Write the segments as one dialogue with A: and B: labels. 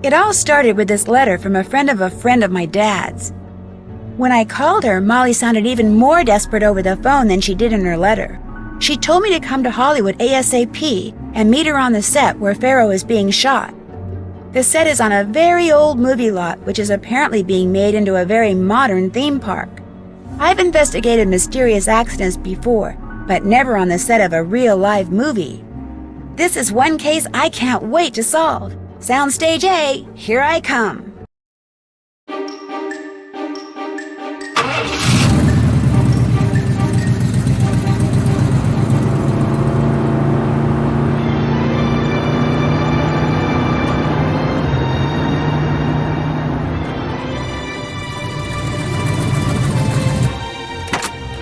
A: It all started with this letter from a friend of my dad's. When I called her, Molly sounded even more desperate over the phone than she did in her letter. She told me to come to Hollywood ASAP and meet her on the set where Pharaoh is being shot. The set is on a very old movie lot, which is apparently being made into a very modern theme park. I've investigated mysterious accidents before, but never on the set of a real live movie. This is one case I can't wait to solve. Soundstage A, here I come.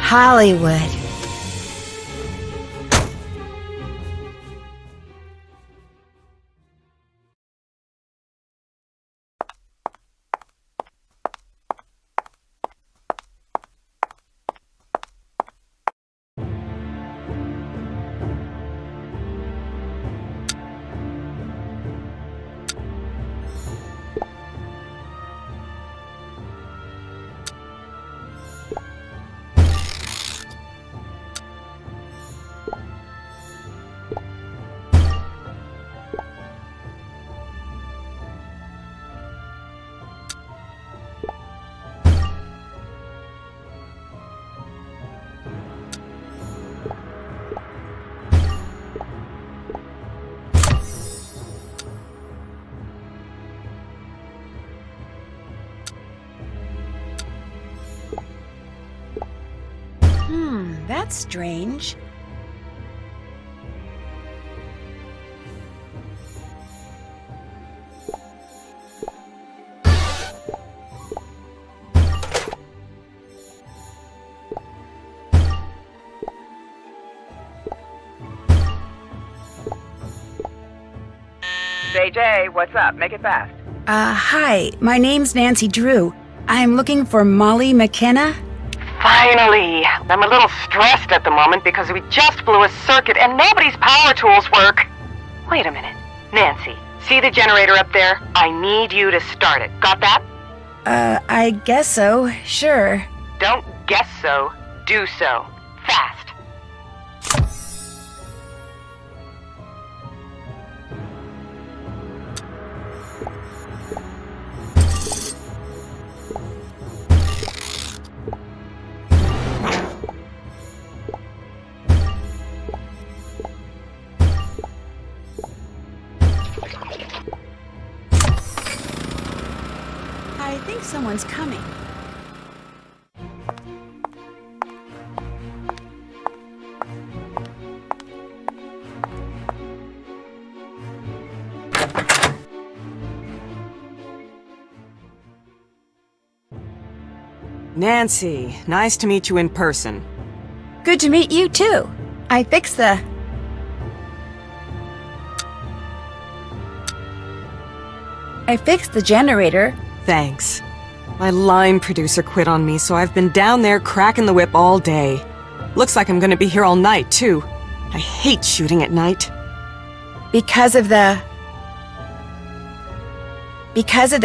A: Hollywood. That's strange.
B: Jay, what's up? Make it fast.
A: Hi, my name's Nancy Drew. I'm looking for Molly McKenna.
B: Finally! I'm a little stressed at the moment because we just blew a circuit and nobody's power tools work. Wait a minute. Nancy, see the generator up there? I need you to start it. Got that?
A: I guess so, sure.
B: Don't guess so. Do so. Fast.
A: I think someone's coming.
C: Nancy, nice to meet you in person.
A: Good to meet you, too. I fixed the generator.
C: Thanks. My line producer quit on me, so I've been down there cracking the whip all day. Looks like I'm gonna be here all night, too. I hate shooting at night.
A: Because of the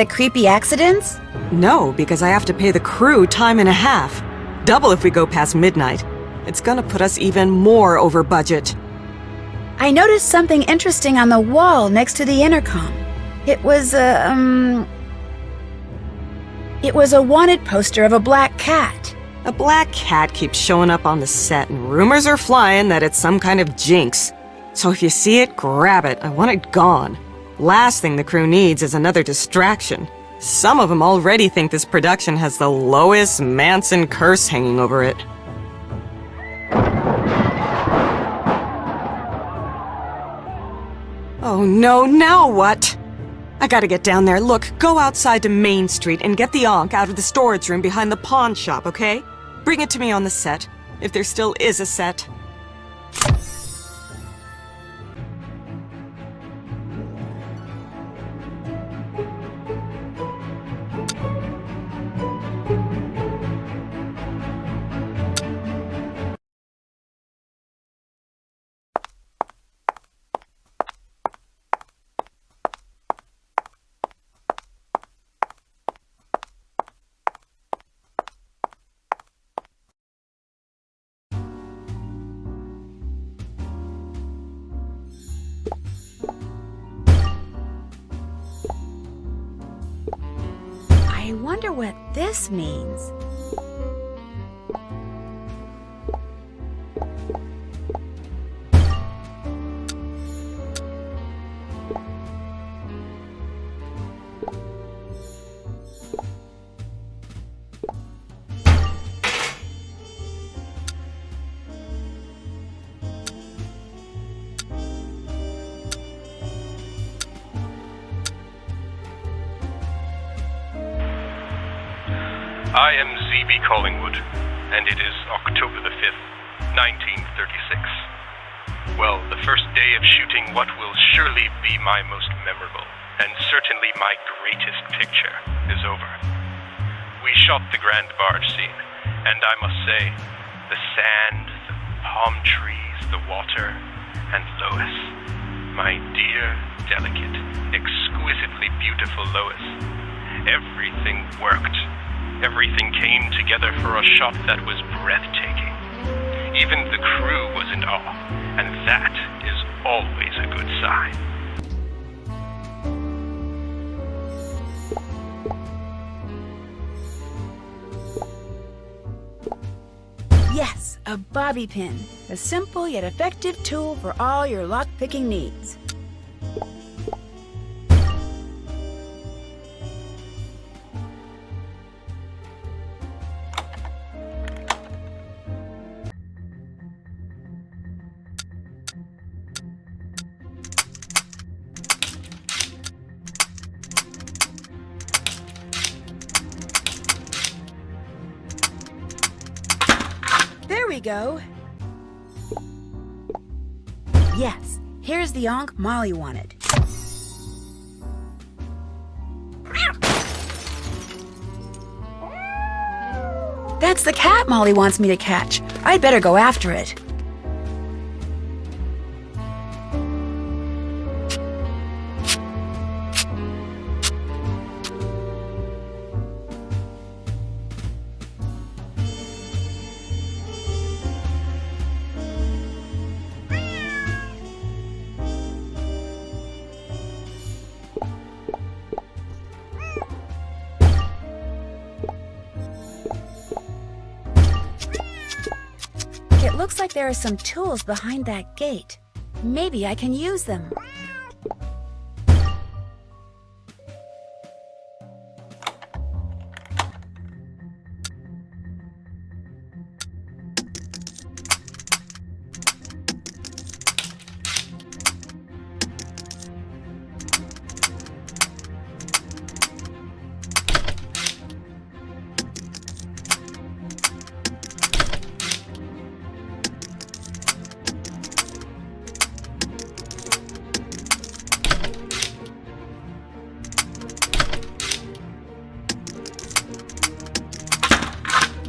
A: creepy accidents?
C: No, because I have to pay the crew time and a half. Double if we go past midnight. It's gonna put us even more over budget.
A: I noticed something interesting on the wall next to the intercom. It was a wanted poster of a black cat.
C: A black cat keeps showing up on the set, and rumors are flying that it's some kind of jinx. So if you see it, grab it. I want it gone. Last thing the crew needs is another distraction. Some of them already think this production has the Lois Manson curse hanging over it. Oh no, now what? I gotta get down there. Look, go outside to Main Street and get the Ankh out of the storage room behind the pawn shop, okay? Bring it to me on the set, if there still is a set.
A: wonder what this means.
D: I am Z.B. Collingwood, and it is October the 5th, 1936. Well, the first day of shooting what will surely be my most memorable, and certainly my greatest picture, is over. We shot the grand barge scene, and I must say, the sand, the palm trees, the water, and Lois, my dear, delicate, exquisitely beautiful Lois, everything worked. Everything came together for a shot that was breathtaking. Even the crew was in awe, and that is always a good sign.
A: Yes, a bobby pin. A simple yet effective tool for all your lockpicking needs. There we go. Yes, here's the onk Molly wanted. That's the cat Molly wants me to catch. I'd better go after it. It looks like there are some tools behind that gate. Maybe I can use them.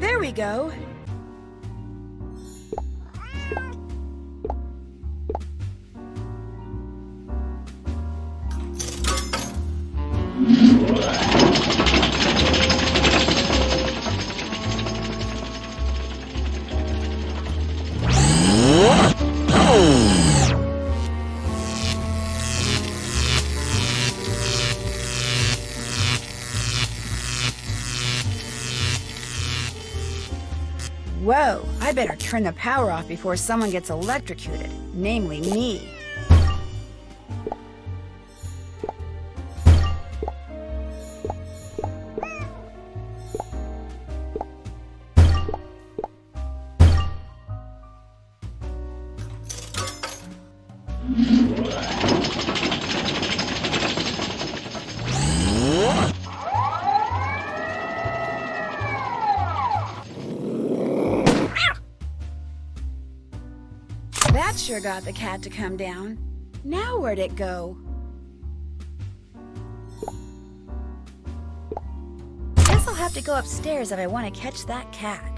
A: There we go. Whoa, I better turn the power off before someone gets electrocuted, namely me. That sure got the cat to come down. Now where'd it go? Guess I'll have to go upstairs if I want to catch that cat.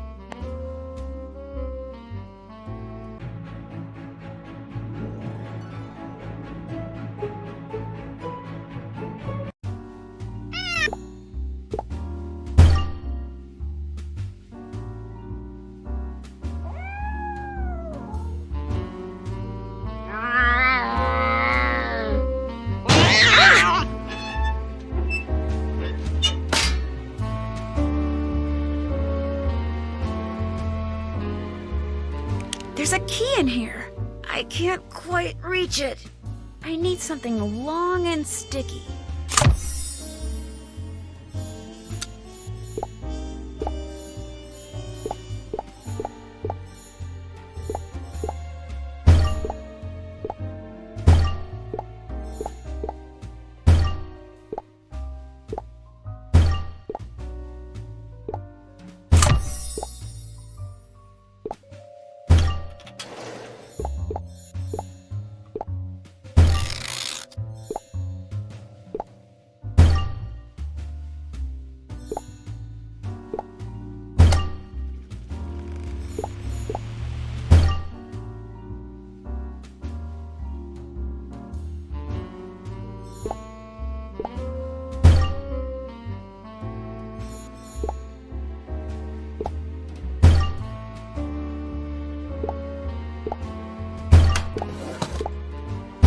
A: There's a key in here. I can't quite reach it. I need something long and sticky.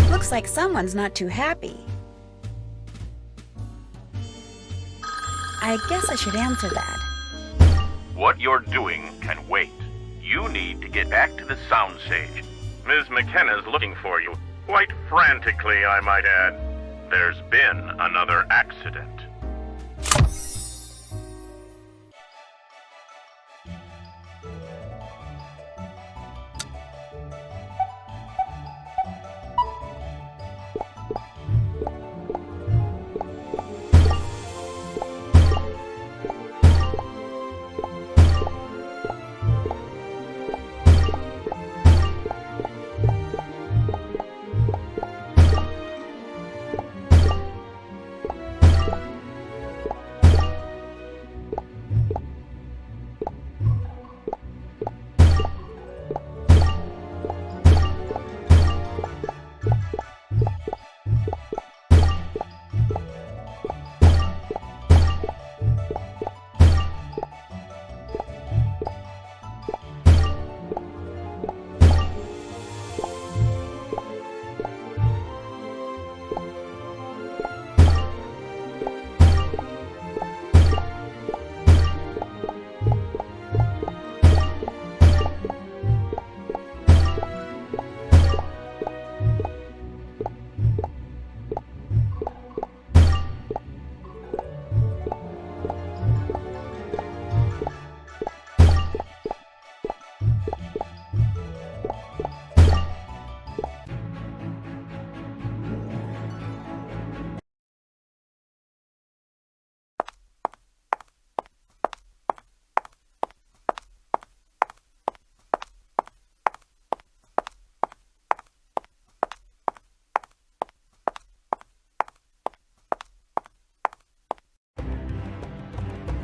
A: Looks like someone's not too happy. I guess I should answer that.
E: What you're doing can wait. You need to get back to the soundstage. Ms. McKenna's looking for you. Quite frantically, I might add. There's been another accident.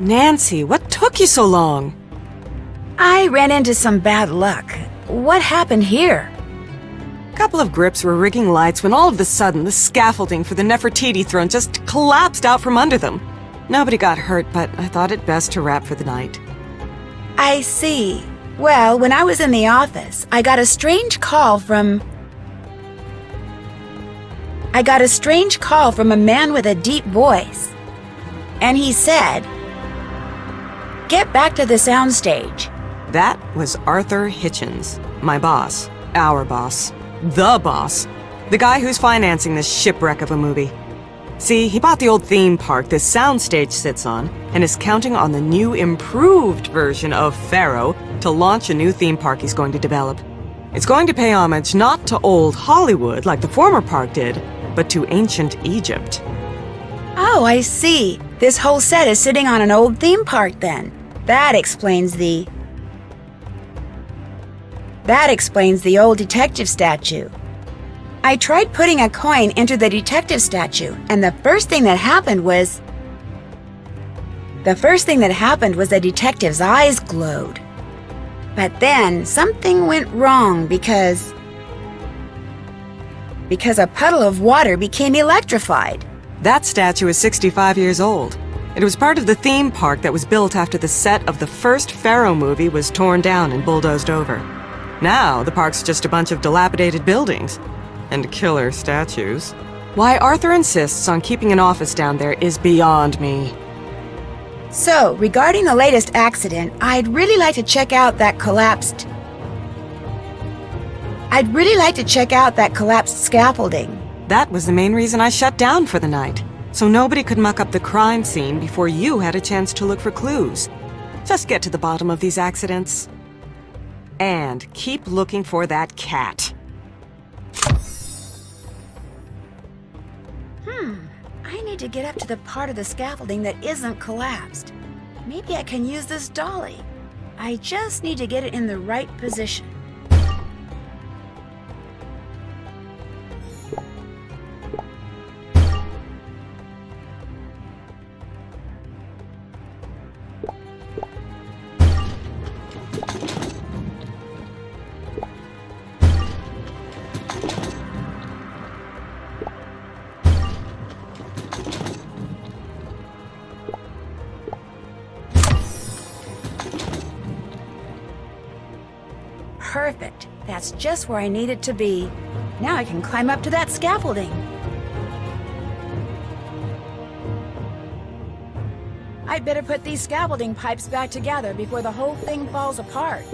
C: Nancy, what took you so long?
A: I ran into some bad luck. What happened here?
C: A couple of grips were rigging lights when all of a sudden the scaffolding for the Nefertiti throne just collapsed out from under them. Nobody got hurt, but I thought it best to wrap for the night.
A: I see. Well, when I was in the office, I got a strange call from a man with a deep voice. And he said, "Get back to the soundstage."
C: That was Arthur Hitchens, my boss, our boss, the boss, the guy who's financing this shipwreck of a movie. See, he bought the old theme park this soundstage sits on and is counting on the new improved version of Pharaoh to launch a new theme park he's going to develop. It's going to pay homage not to old Hollywood like the former park did, but to ancient Egypt.
A: Oh, I see. This whole set is sitting on an old theme park then. That explains the old detective statue. I tried putting a coin into the detective statue, and the first thing that happened was the detective's eyes glowed. But then something went wrong because a puddle of water became electrified.
C: That statue is 65 years old. It was part of the theme park that was built after the set of the first Pharaoh movie was torn down and bulldozed over. Now, the park's just a bunch of dilapidated buildings. And killer statues. Why Arthur insists on keeping an office down there is beyond me.
A: So, regarding the latest accident, I'd really like to check out that collapsed I'd really like to check out that collapsed scaffolding.
C: That was the main reason I shut down for the night, so nobody could muck up the crime scene before you had a chance to look for clues. Just get to the bottom of these accidents. And keep looking for that cat.
A: I need to get up to the part of the scaffolding that isn't collapsed. Maybe I can use this dolly. I just need to get it in the right position. Perfect. That's just where I need it to be. Now I can climb up to that scaffolding. I'd better put these scaffolding pipes back together before the whole thing falls apart.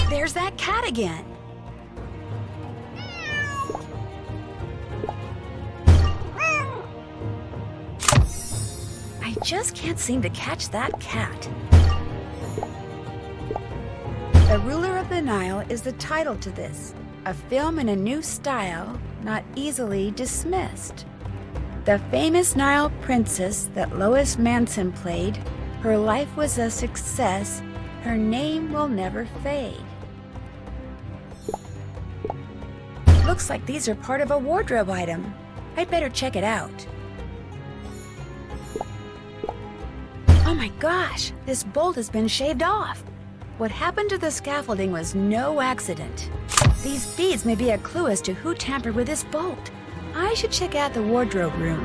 A: There's that cat again. I just can't seem to catch that cat. The Ruler of the Nile is the title to this, a film in a new style, not easily dismissed. The famous Nile princess that Lois Manson played, her life was a success, her name will never fade. Looks like these are part of a wardrobe item. I'd better check it out. Oh my gosh, this bolt has been shaved off. What happened to the scaffolding was no accident. These beads may be a clue as to who tampered with this bolt. I should check out the wardrobe room.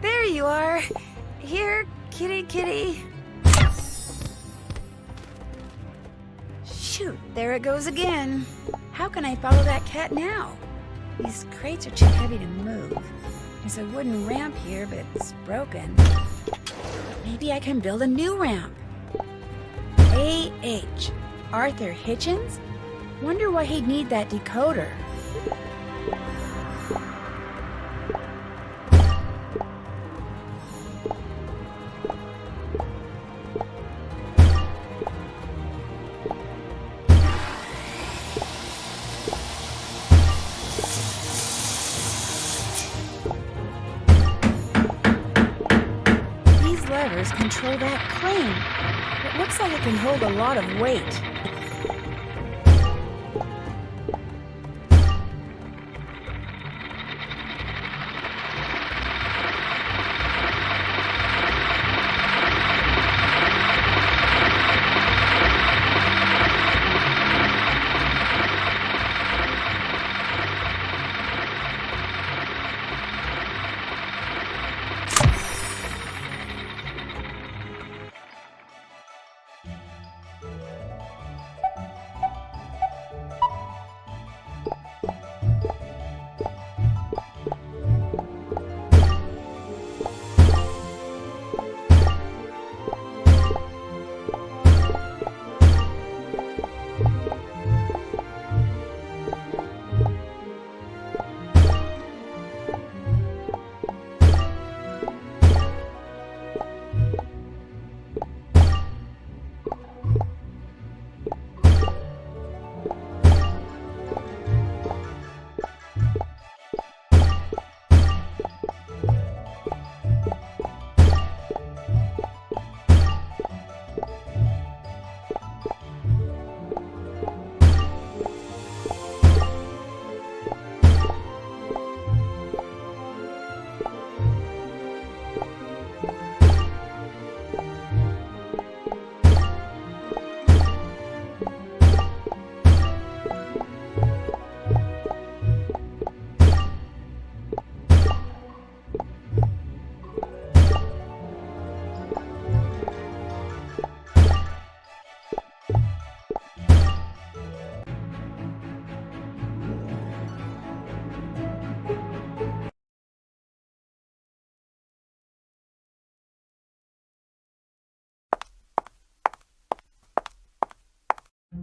A: There you are. Here, kitty kitty. Shoot, there it goes again. How can I follow that cat now? These crates are too heavy to move. There's a wooden ramp here, but it's broken. Maybe I can build a new ramp. A.H. Arthur Hitchens? Wonder why he'd need that decoder. Levers control that crane. It looks like it can hold a lot of weight.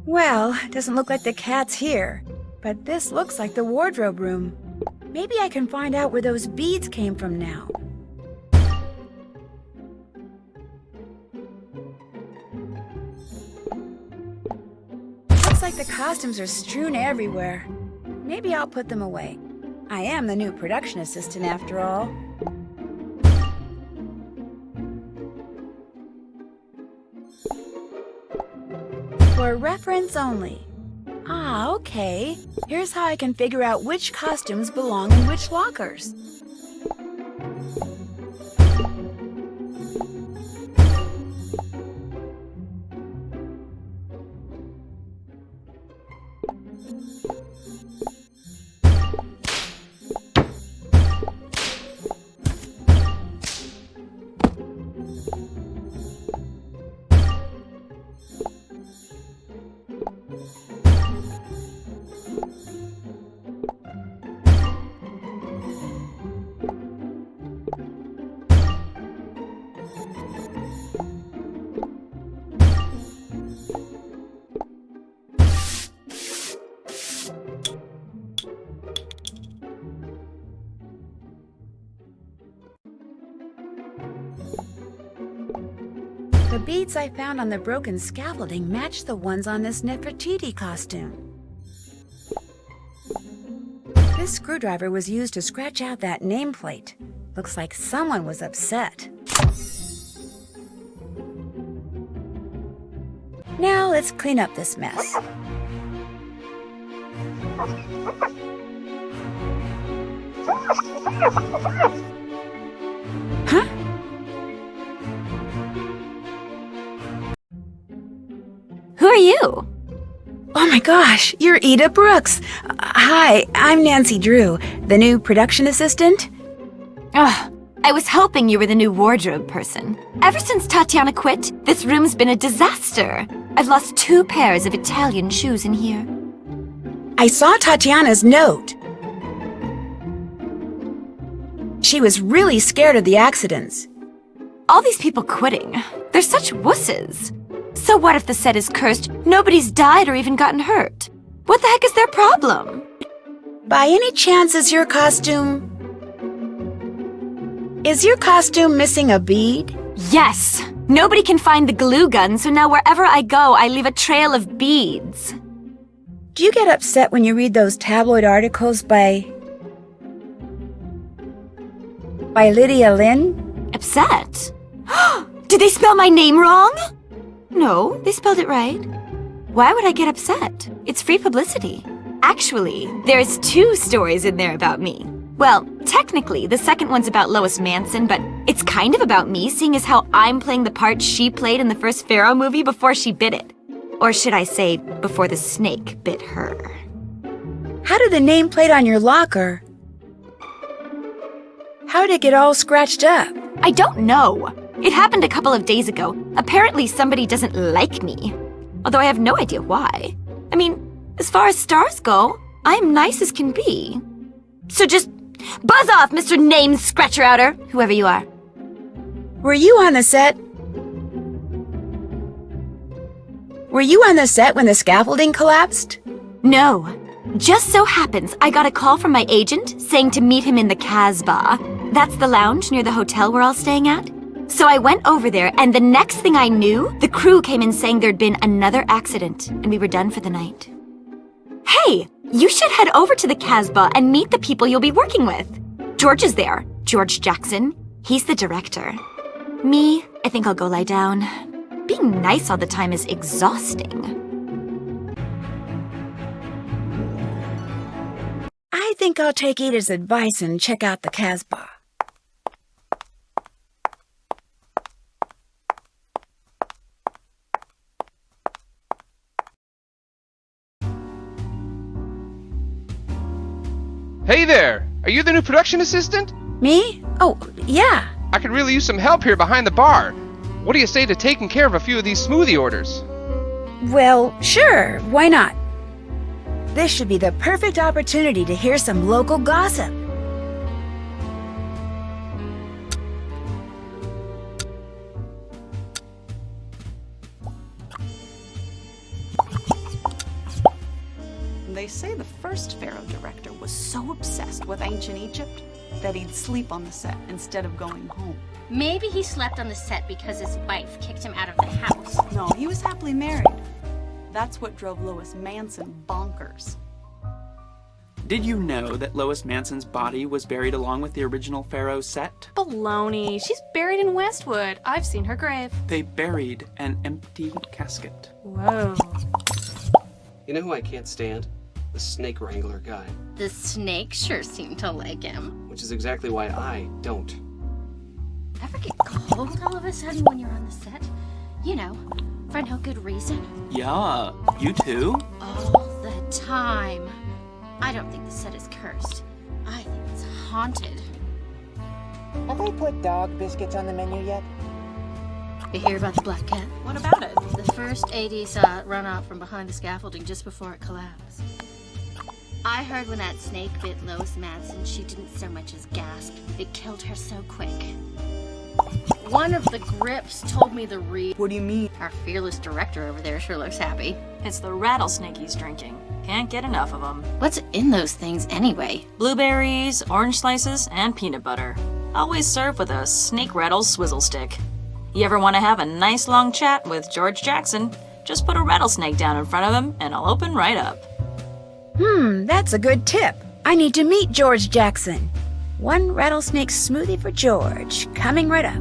A: Well, it doesn't look like the cat's here, but this looks like the wardrobe room. Maybe I can find out where those beads came from now. Looks like the costumes are strewn everywhere. Maybe I'll put them away. I am the new production assistant after all. For reference only. Ah, okay. Here's how I can figure out which costumes belong in which lockers. The beads I found on the broken scaffolding match the ones on this Nefertiti costume. This screwdriver was used to scratch out that nameplate. Looks like someone was upset. Now let's clean up this mess. Huh?
F: Who are you?
A: Oh my gosh, you're Ida Brooks. Hi, I'm Nancy Drew, the new production assistant.
F: Ugh, I was hoping you were the new wardrobe person. Ever since Tatiana quit, this room's been a disaster. I've lost 2 pairs of Italian shoes in here.
A: I saw Tatiana's note. She was really scared of the accidents.
F: All these people quitting, they're such wusses. So what if the set is cursed, nobody's died or even gotten hurt? What the heck is their problem?
A: By any chance, is your costume missing a bead?
F: Yes! Nobody can find the glue gun, so now wherever I go, I leave a trail of beads.
A: Do you get upset when you read those tabloid articles by Lydia Lynn?
F: Upset? Did they spell my name wrong? No, they spelled it right. Why would I get upset? It's free publicity. Actually, there's 2 stories in there about me. Well, technically, the second one's about Lois Manson, but it's kind of about me, seeing as how I'm playing the part she played in the first Pharaoh movie before she bit it. Or should I say, before the snake bit her.
A: How did the nameplate on your locker? How did it get all scratched up?
F: I don't know. It happened a couple of days ago. Apparently somebody doesn't like me. Although I have no idea why. I mean, as far as stars go, I'm nice as can be. So just buzz off, Mr. Name Scratcher Outer, whoever you are.
A: Were you on the set? Were you on the set when the scaffolding collapsed?
F: No. Just so happens I got a call from my agent saying to meet him in the Casbah. That's the lounge near the hotel we're all staying at. So I went over there, and the next thing I knew, the crew came in saying there'd been another accident, and we were done for the night. Hey, you should head over to the Casbah and meet the people you'll be working with. George is there, George Jackson. He's the director. Me, I think I'll go lie down. Being nice all the time is exhausting.
A: I think I'll take Ida's advice and check out the Casbah.
G: Hey there! Are you the new production assistant?
A: Me? Oh, yeah.
G: I could really use some help here behind the bar. What do you say to taking care of a few of these smoothie orders?
A: Well, sure, why not? This should be the perfect opportunity to hear some local gossip.
H: They say the first Pharaoh director was so obsessed with ancient Egypt that he'd sleep on the set instead of going home.
I: Maybe he slept on the set because his wife kicked him out of the house.
H: No, he was happily married. That's what drove Lois Manson bonkers.
J: Did you know that Lois Manson's body was buried along with the original Pharaoh set?
K: Baloney. She's buried in Westwood. I've seen her grave.
J: They buried an empty casket.
K: Whoa.
L: You know who I can't stand? The snake wrangler guy.
I: The snake sure seemed to like him.
L: Which is exactly why I don't.
I: Ever get cold all of a sudden when you're on the set? You know, for no good reason.
J: Yeah, you too?
I: All the time. I don't think the set is cursed. I think it's haunted.
M: Have they put dog biscuits on the menu yet?
I: You hear about the black cat?
H: What about it?
I: The first AD saw it run out from behind the scaffolding just before it collapsed. I heard when that snake bit Lois Manson, she didn't so much as gasp. It killed her so quick. One of the grips told me the read.
H: What do you mean?
I: Our fearless director over there sure looks happy.
N: It's the rattlesnake he's drinking. Can't get enough of them.
I: What's in those things anyway?
N: Blueberries, orange slices, and peanut butter. Always served with a snake rattle swizzle stick. You ever want to have a nice long chat with George Jackson? Just put a rattlesnake down in front of him and it'll open right up.
A: That's a good tip. I need to meet George Jackson. One rattlesnake smoothie for George, coming right up.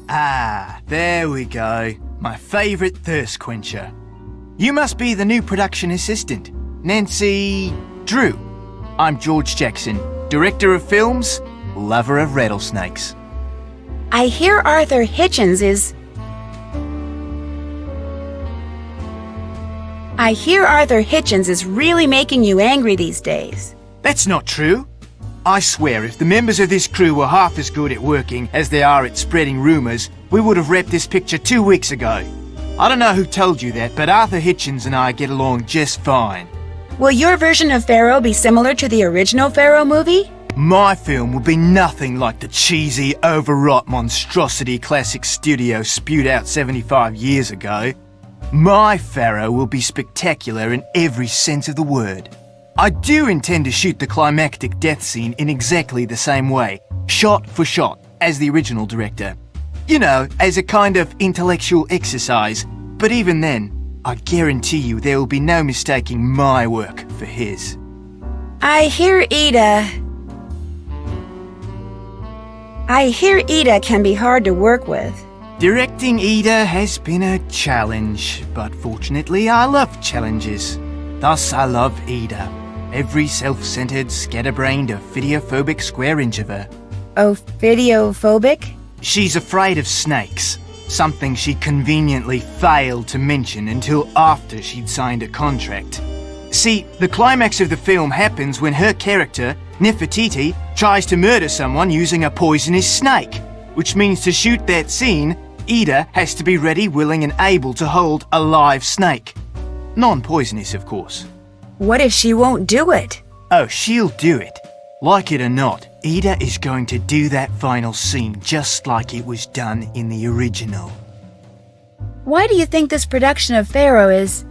O: Ah, there we go. My favourite thirst quencher. You must be the new production assistant, Nancy Drew. I'm George Jackson, director of films, lover of rattlesnakes.
A: I hear Arthur Hitchens is... really making you angry these days.
O: That's not true. I swear if the members of this crew were half as good at working as they are at spreading rumours, we would have wrapped this picture 2 weeks ago. I don't know who told you that, but Arthur Hitchens and I get along just fine.
A: Will your version of Pharaoh be similar to the original Pharaoh movie?
O: My film will be nothing like the cheesy, overwrought monstrosity classic studio spewed out 75 years ago. My Pharaoh will be spectacular in every sense of the word. I do intend to shoot the climactic death scene in exactly the same way, shot for shot, as the original director. You know, as a kind of intellectual exercise, but even then, I guarantee you there will be no mistaking my work for his.
A: I hear Ida can be hard to work with.
O: Directing Ida has been a challenge, but fortunately I love challenges. Thus I love Ida, every self-centered, scatterbrained, ophidiophobic square inch of her.
A: Ophidiophobic?
O: She's afraid of snakes, something she conveniently failed to mention until after she'd signed a contract. See, the climax of the film happens when her character, Nefertiti, tries to murder someone using a poisonous snake, which means to shoot that scene, Ida has to be ready, willing and able to hold a live snake. Non-poisonous, of course.
A: What if she won't do it?
O: Oh, she'll do it. Like it or not, Ida is going to do that final scene just like it was done in the original.
A: Why do you think this production of Pharaoh is...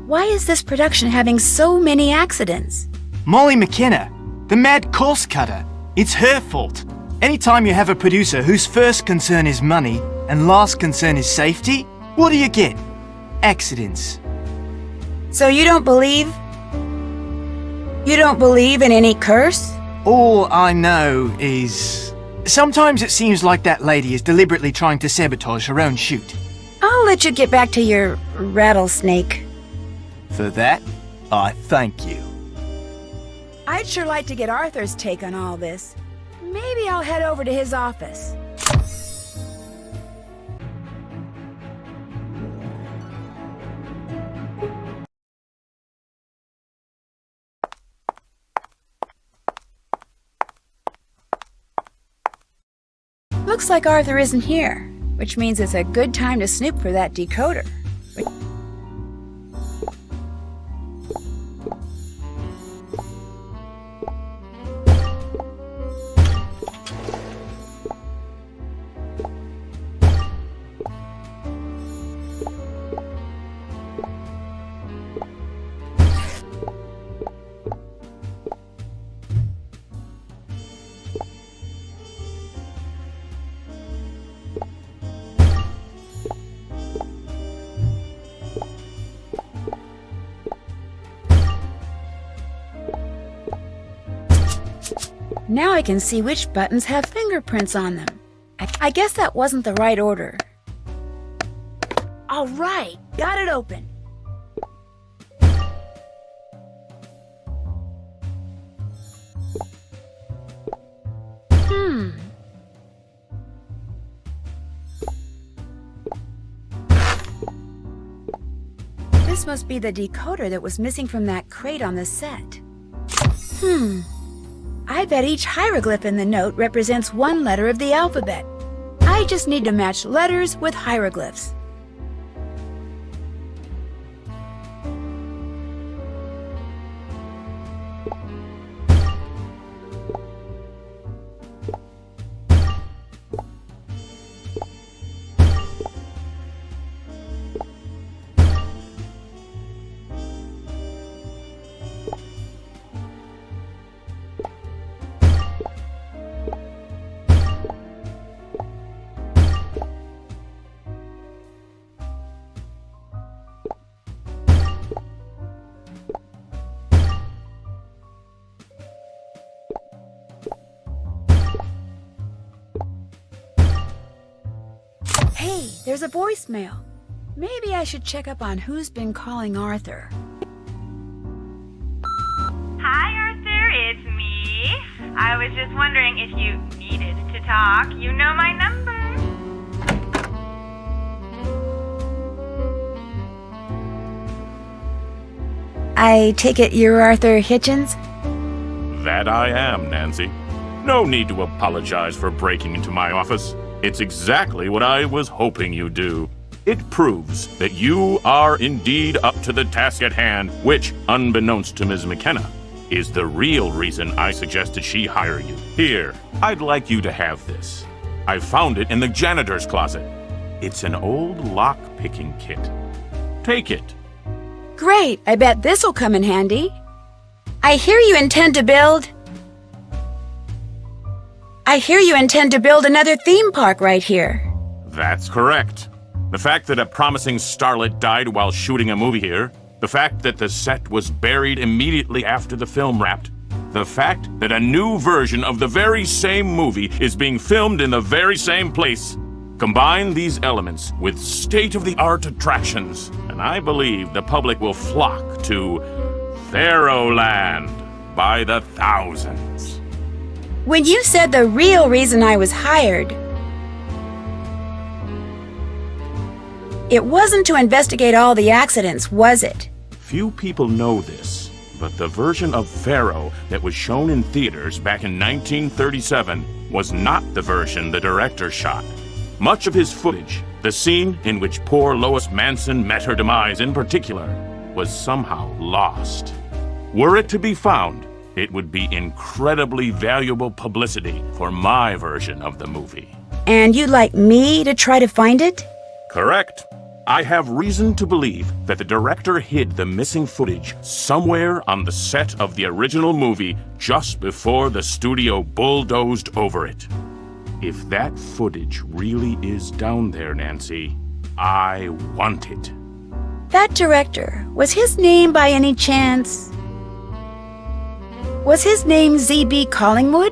A: Why is this production having so many accidents?
O: Molly McKenna, the mad course cutter. It's her fault. Anytime you have a producer whose first concern is money and last concern is safety, what do you get? Accidents.
A: So you don't believe in any curse?
O: All I know is... sometimes it seems like that lady is deliberately trying to sabotage her own shoot.
A: I'll let you get back to your rattlesnake.
O: For that, I thank you.
A: I'd sure like to get Arthur's take on all this. Maybe I'll head over to his office. Looks like Arthur isn't here, which means it's a good time to snoop for that decoder. Now I can see which buttons have fingerprints on them. I guess that wasn't the right order. All right, got it open. This must be the decoder that was missing from that crate on the set. I bet each hieroglyph in the note represents one letter of the alphabet. I just need to match letters with hieroglyphs. Hey, there's a voicemail. Maybe I should check up on who's been calling Arthur.
P: Hi, Arthur, it's me. I was just wondering if you needed to talk. You know my number.
A: I take it you're Arthur Hitchens?
E: That I am, Nancy. No need to apologize for breaking into my office. It's exactly what I was hoping you'd do. It proves that you are indeed up to the task at hand, which, unbeknownst to Ms. McKenna, is the real reason I suggested she hire you. Here, I'd like you to have this. I found it in the janitor's closet. It's an old lock-picking kit. Take it.
A: Great, I bet this'll come in handy. I hear you intend to build another theme park right here.
E: That's correct. The fact that a promising starlet died while shooting a movie here, the fact that the set was buried immediately after the film wrapped, the fact that a new version of the very same movie is being filmed in the very same place. Combine these elements with state-of-the-art attractions, and I believe the public will flock to Theroland by the thousands.
A: When you said the real reason I was hired, it wasn't to investigate all the accidents, was it?
E: Few people know this, but the version of Pharaoh that was shown in theaters back in 1937 was not the version the director shot. Much of his footage, the scene in which poor Lois Manson met her demise in particular, was somehow lost. Were it to be found, it would be incredibly valuable publicity for my version of the movie.
A: And you'd like me to try to find it?
E: Correct. I have reason to believe that the director hid the missing footage somewhere on the set of the original movie just before the studio bulldozed over it. If that footage really is down there, Nancy, I want it.
A: That director, was his name by any chance? Was his name Z.B. Collingwood?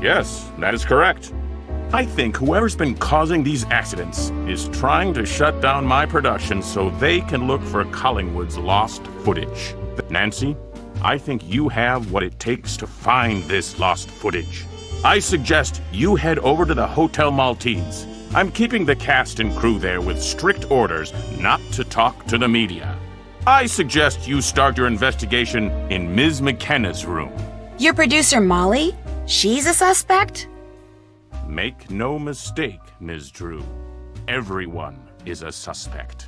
E: Yes, that is correct. I think whoever's been causing these accidents is trying to shut down my production so they can look for Collingwood's lost footage. Nancy, I think you have what it takes to find this lost footage. I suggest you head over to the Hotel Maltese. I'm keeping the cast and crew there with strict orders not to talk to the media. I suggest you start your investigation in Ms. McKenna's room.
A: Your producer, Molly? She's a suspect?
E: Make no mistake, Ms. Drew. Everyone is a suspect.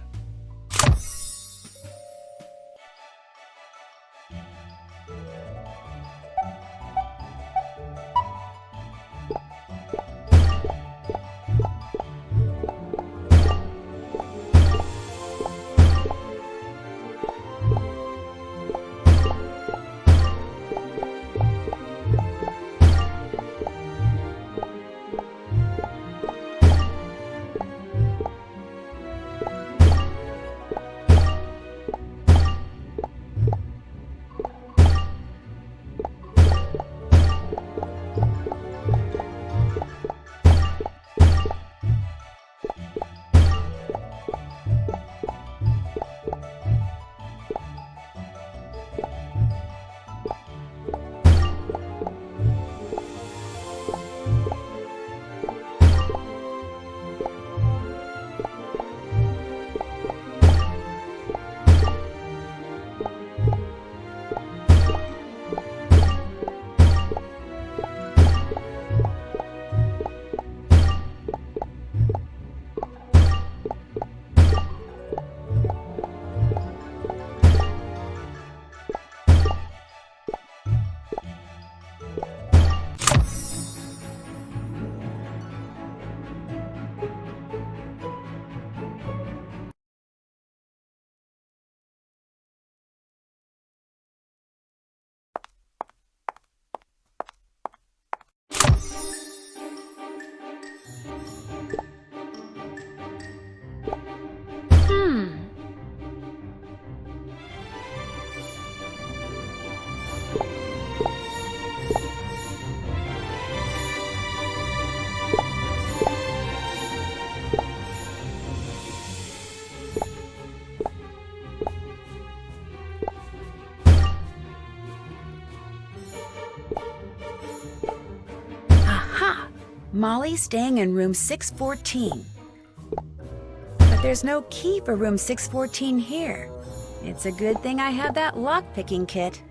A: Molly's staying in room 614. But there's no key for room 614 here. It's a good thing I have that lock-picking kit.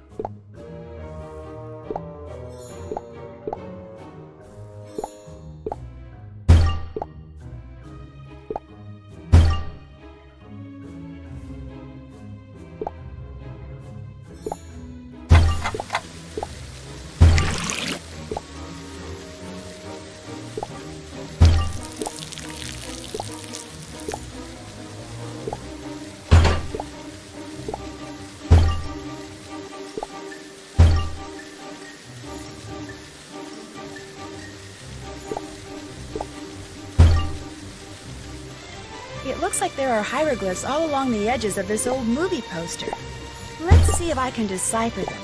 A: It looks like there are hieroglyphs all along the edges of this old movie poster. Let's see if I can decipher them.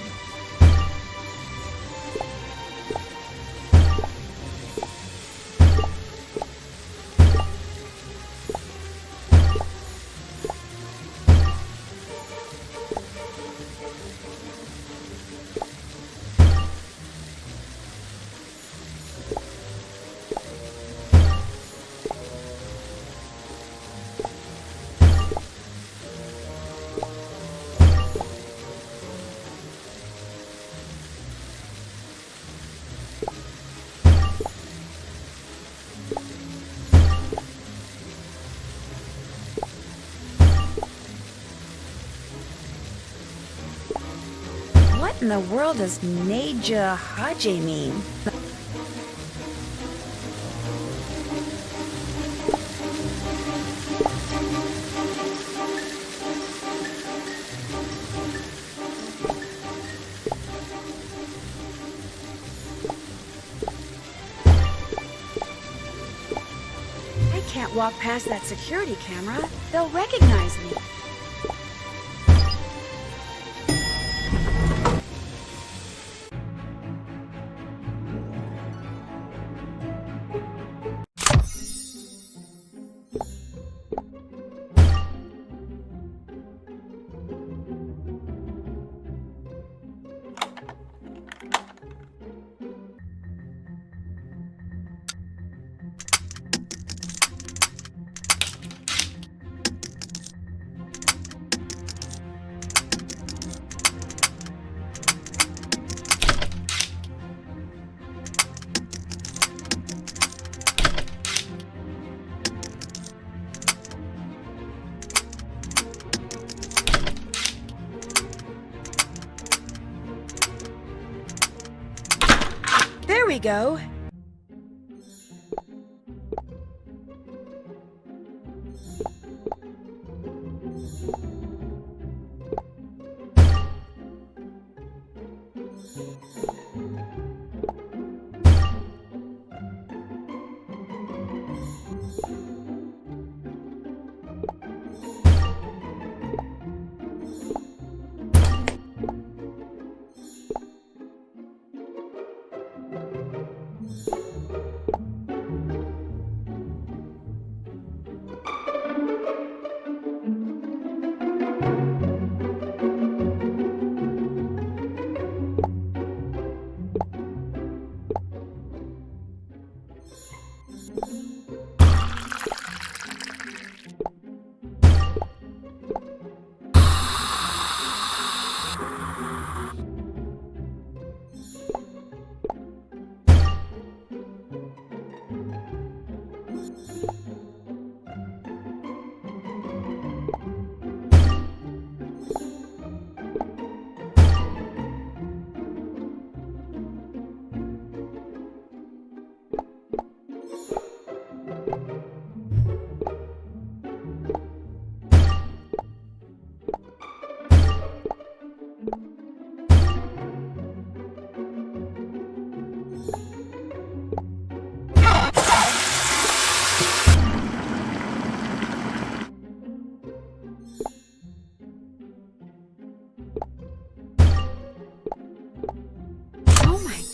A: What in the world does Neja Haje mean? I can't walk past that security camera. They'll recognize me. There we go.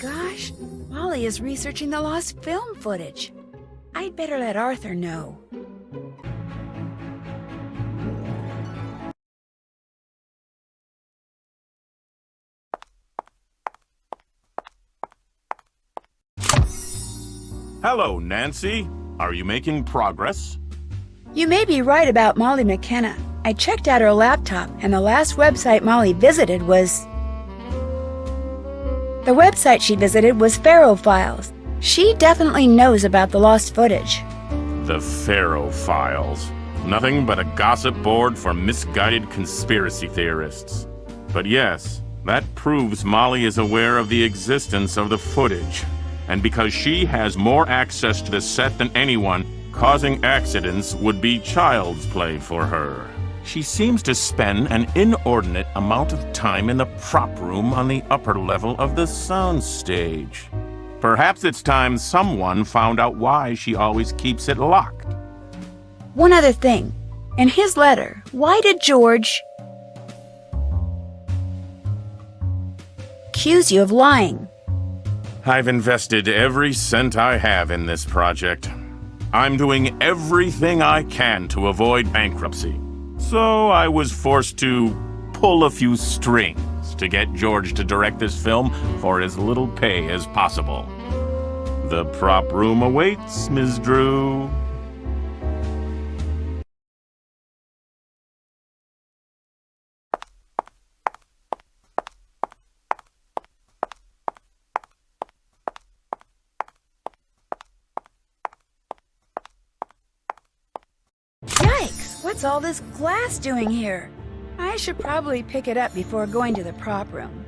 A: Gosh, Molly is researching the lost film footage. I'd better let Arthur know.
E: Hello, Nancy. Are you making progress?
A: You may be right about Molly McKenna. I checked out her laptop, and the last website Molly visited was... The website she visited was Pharaoh Files. She definitely knows about the lost footage.
E: The Pharaoh Files. Nothing but a gossip board for misguided conspiracy theorists. But yes, that proves Molly is aware of the existence of the footage. And because she has more access to the set than anyone, causing accidents would be child's play for her. She seems to spend an inordinate amount of time in the prop room on the upper level of the soundstage. Perhaps it's time someone found out why she always keeps it locked.
A: One other thing. In his letter, why did George accuse you of lying?
E: I've invested every cent I have in this project. I'm doing everything I can to avoid bankruptcy. So I was forced to pull a few strings to get George to direct this film for as little pay as possible. The prop room awaits, Ms. Drew.
A: Yikes! What's all this glass doing here? I should probably pick it up before going to the prop room.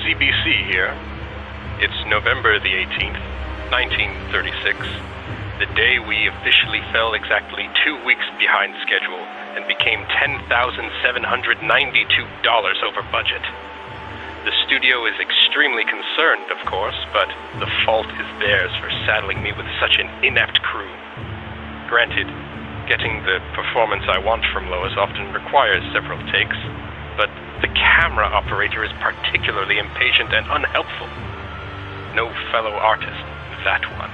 D: CBC here. It's November the 18th, 1936, the day we officially fell exactly 2 weeks behind schedule and became $10,792 over budget. The studio is extremely concerned, of course, but the fault is theirs for saddling me with such an inept crew. Granted, getting the performance I want from Lois often requires several takes, but the camera operator is particularly impatient and unhelpful. No fellow artist, that one.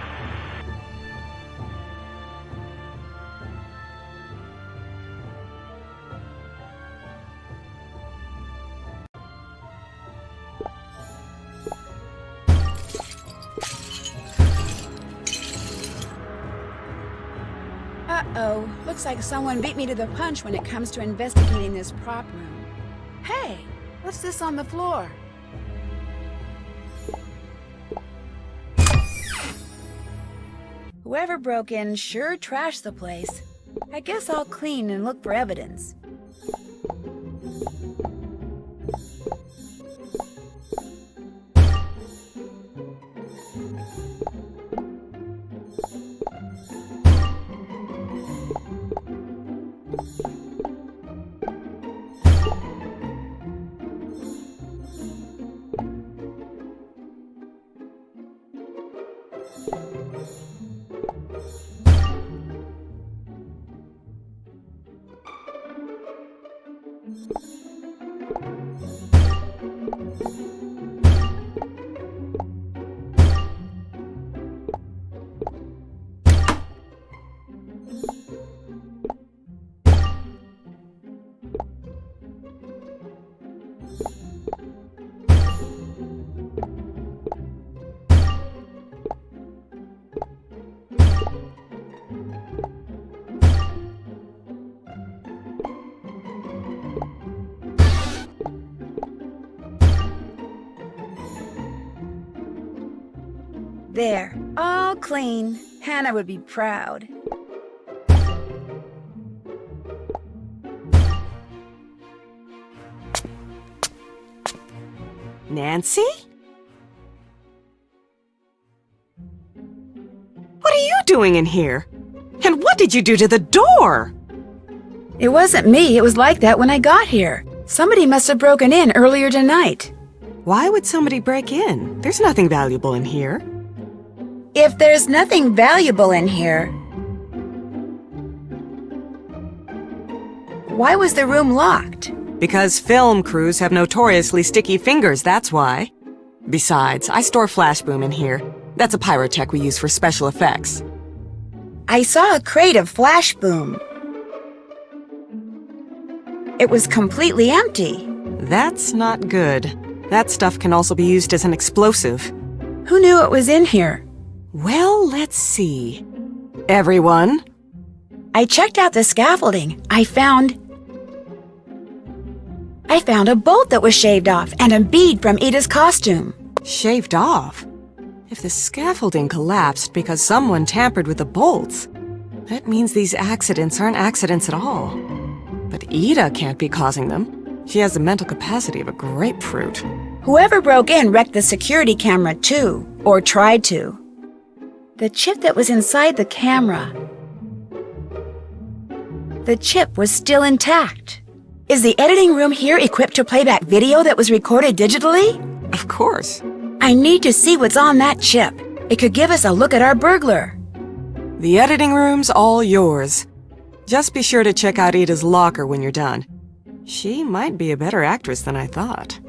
A: Uh-oh. Looks like someone beat me to the punch when it comes to investigating this prop room. Hey, what's this on the floor? Whoever broke in sure trashed the place. I guess I'll clean and look for evidence. There, all clean. Hannah would be proud.
C: Nancy? What are you doing in here? And what did you do to the door?
A: It wasn't me. It was like that when I got here. Somebody must have broken in earlier tonight.
C: Why would somebody break in? There's nothing valuable in here.
A: If there's nothing valuable in here, why was the room locked?
C: Because film crews have notoriously sticky fingers, that's why. Besides, I store Flashboom in here. That's a pyrotech we use for special effects.
A: I saw a crate of Flashboom. It was completely empty.
C: That's not good. That stuff can also be used as an explosive.
A: Who knew it was in here?
C: Well, let's see. Everyone?
A: I checked out the scaffolding. I found a bolt that was shaved off and a bead from Ida's costume.
C: Shaved off? If the scaffolding collapsed because someone tampered with the bolts, that means these accidents aren't accidents at all. But Ida can't be causing them. She has the mental capacity of a grapefruit.
A: Whoever broke in wrecked the security camera too, or tried to. The chip that was inside the camera. The chip was still intact. Is the editing room here equipped to play back video that was recorded digitally?
C: Of course.
A: I need to see what's on that chip. It could give us a look at our burglar.
C: The editing room's all yours. Just be sure to check out Ida's locker when you're done. She might be a better actress than I thought.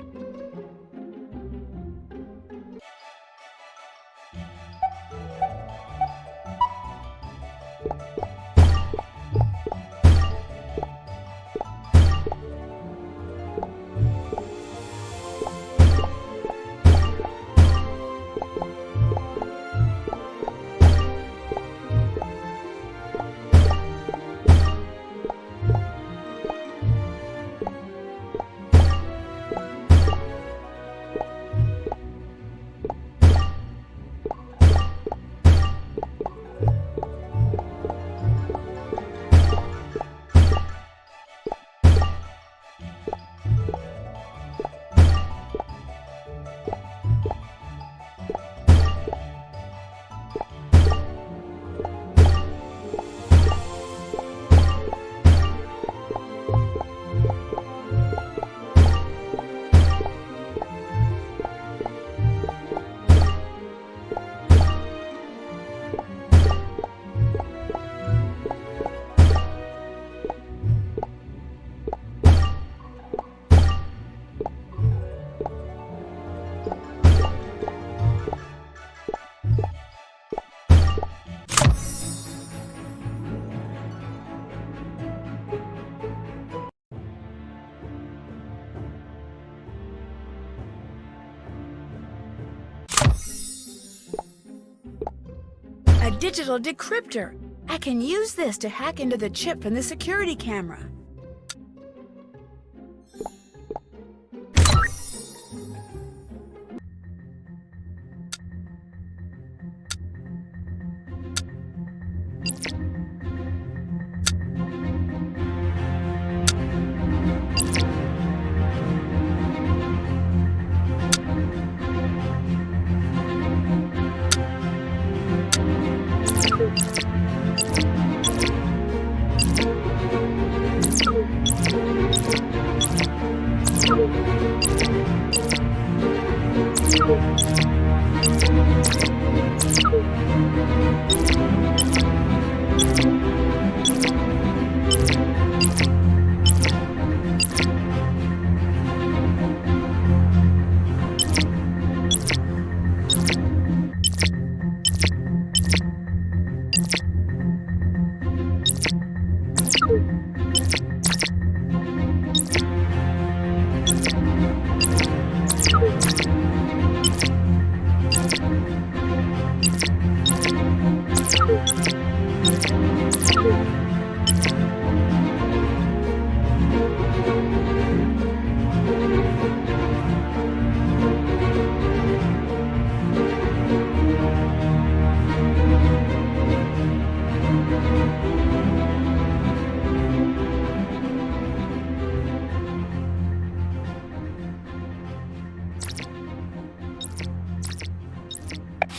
A: A digital decryptor. I can use this to hack into the chip from the security camera.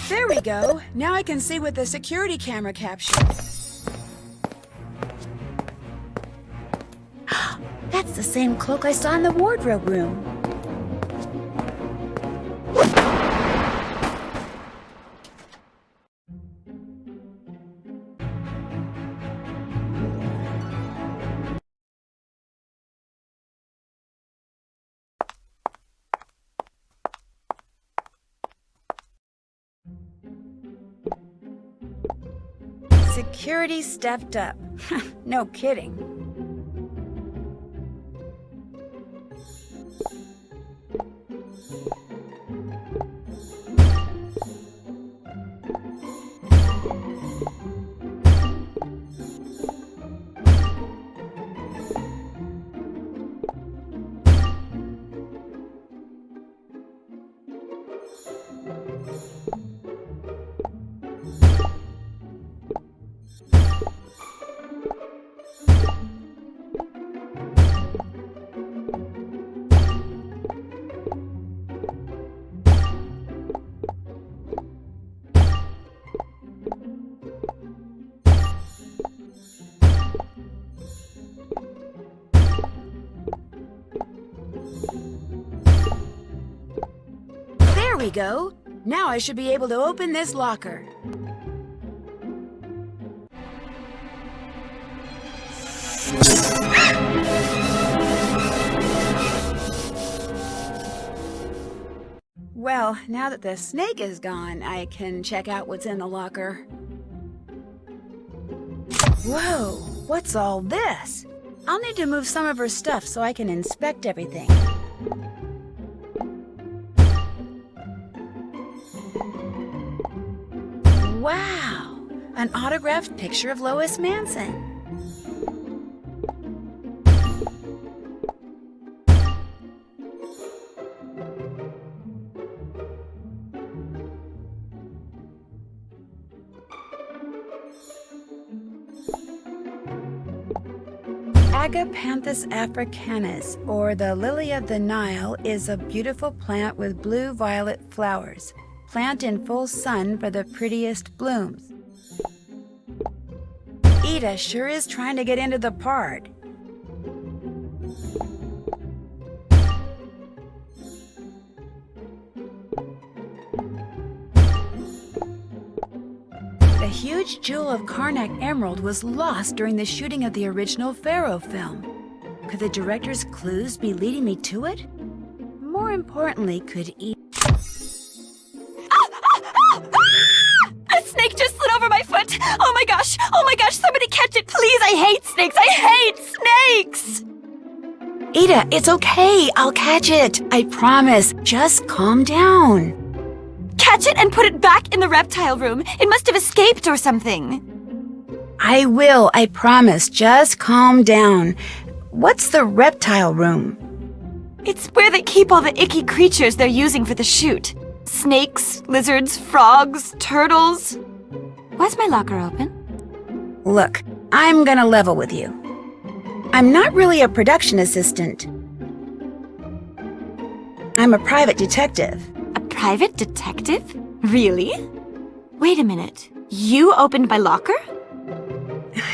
A: There we go. Now I can see what the security camera captured. That's the same cloak I saw in the wardrobe room. Security stepped up. No kidding. There we go. Now I should be able to open this locker. Well, now that the snake is gone, I can check out what's in the locker. Whoa, what's all this? I'll need to move some of her stuff so I can inspect everything. Wow, an autographed picture of Lois Manson. Agapanthus africanus, or the lily of the Nile, is a beautiful plant with blue-violet flowers. Plant in full sun for the prettiest blooms. Ida sure is trying to get into the part. The huge jewel of Karnak emerald was lost during the shooting of the original Pharaoh film. Could the director's clues be leading me to it? More importantly, could Ida...
F: A snake just slid over my foot! Oh my gosh! Oh my gosh! Somebody catch it, please! I hate snakes! I hate snakes!
A: Ida, it's okay. I'll catch it. I promise. Just calm down.
F: Catch it and put it back in the reptile room. It must have escaped or something.
A: I will. I promise. Just calm down. What's the reptile room?
F: It's where they keep all the icky creatures they're using for the shoot. Snakes, lizards, frogs, turtles. Why's my locker open?
A: Look, I'm gonna level with you. I'm not really a production assistant. I'm a private detective.
F: A private detective? Really? Wait a minute. You opened my locker?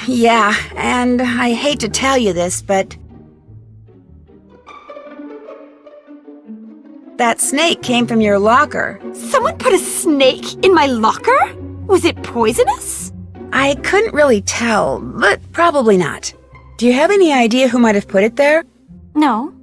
A: Yeah, and I hate to tell you this, but... that snake came from your locker.
F: Someone put a snake in my locker? Was it poisonous?
A: I couldn't really tell, but probably not. Do you have any idea who might have put it there?
F: No.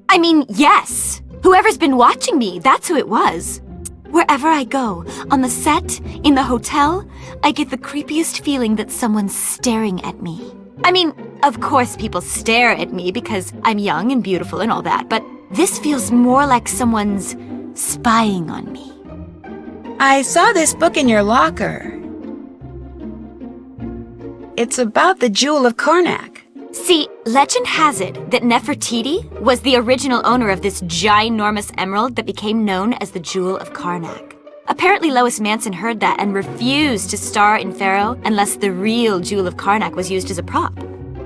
F: I mean, yes. Whoever's been watching me, that's who it was. Wherever I go, on the set, in the hotel, I get the creepiest feeling that someone's staring at me. I mean, of course people stare at me because I'm young and beautiful and all that, but this feels more like someone's spying on me.
A: I saw this book in your locker. It's about the Jewel of Karnak.
F: See, legend has it that Nefertiti was the original owner of this ginormous emerald that became known as the Jewel of Karnak. Apparently Lois Manson heard that and refused to star in Pharaoh unless the real Jewel of Karnak was used as a prop.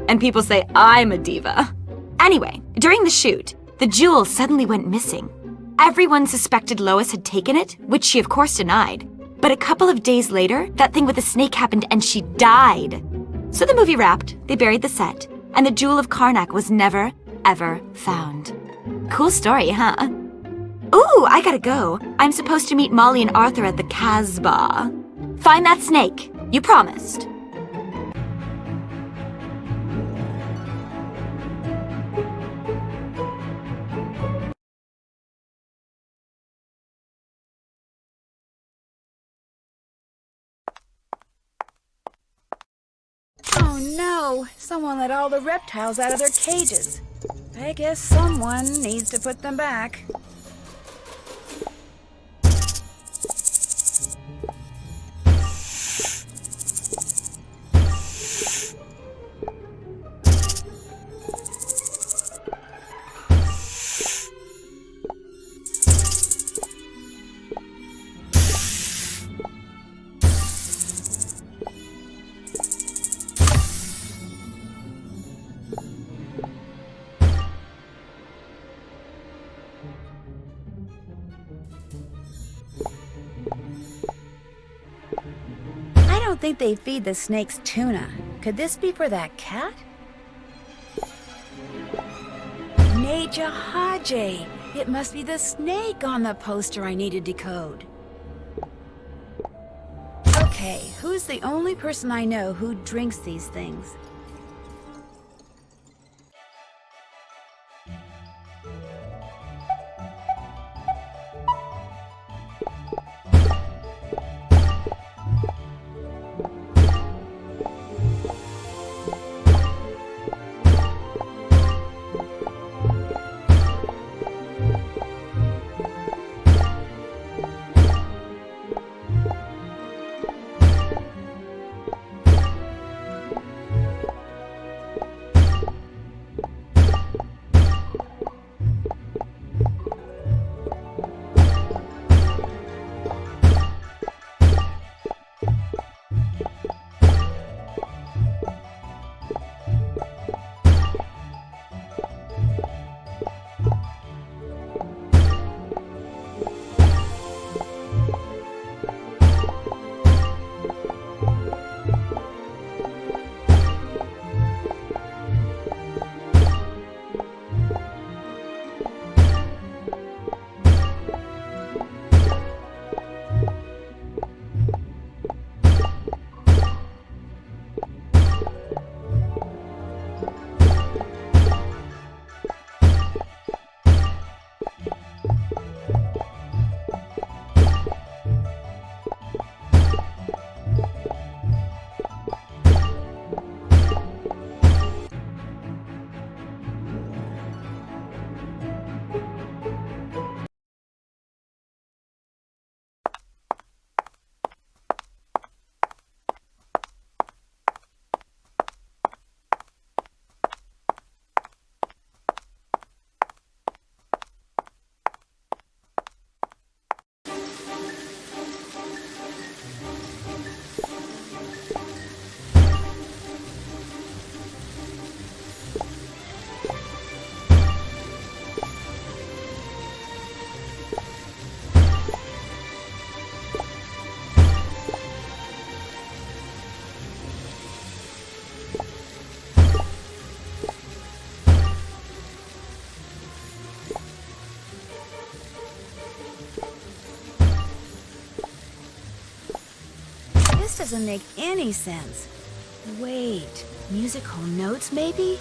F: And people say I'm a diva. Anyway, during the shoot, the jewel suddenly went missing. Everyone suspected Lois had taken it, which she of course denied. But a couple of days later, that thing with the snake happened and she died. So the movie wrapped, they buried the set, and the Jewel of Karnak was never, ever found. Cool story, huh? Ooh, I gotta go. I'm supposed to meet Molly and Arthur at the Casbah. Find that snake. You promised.
A: Oh no! Someone let all the reptiles out of their cages. I guess someone needs to put them back. I don't think they feed the snakes tuna. Could this be for that cat? Nejahaje! It must be the snake on the poster I need to decode. Okay, who's the only person I know who drinks these things? This doesn't make any sense. Wait, musical notes maybe?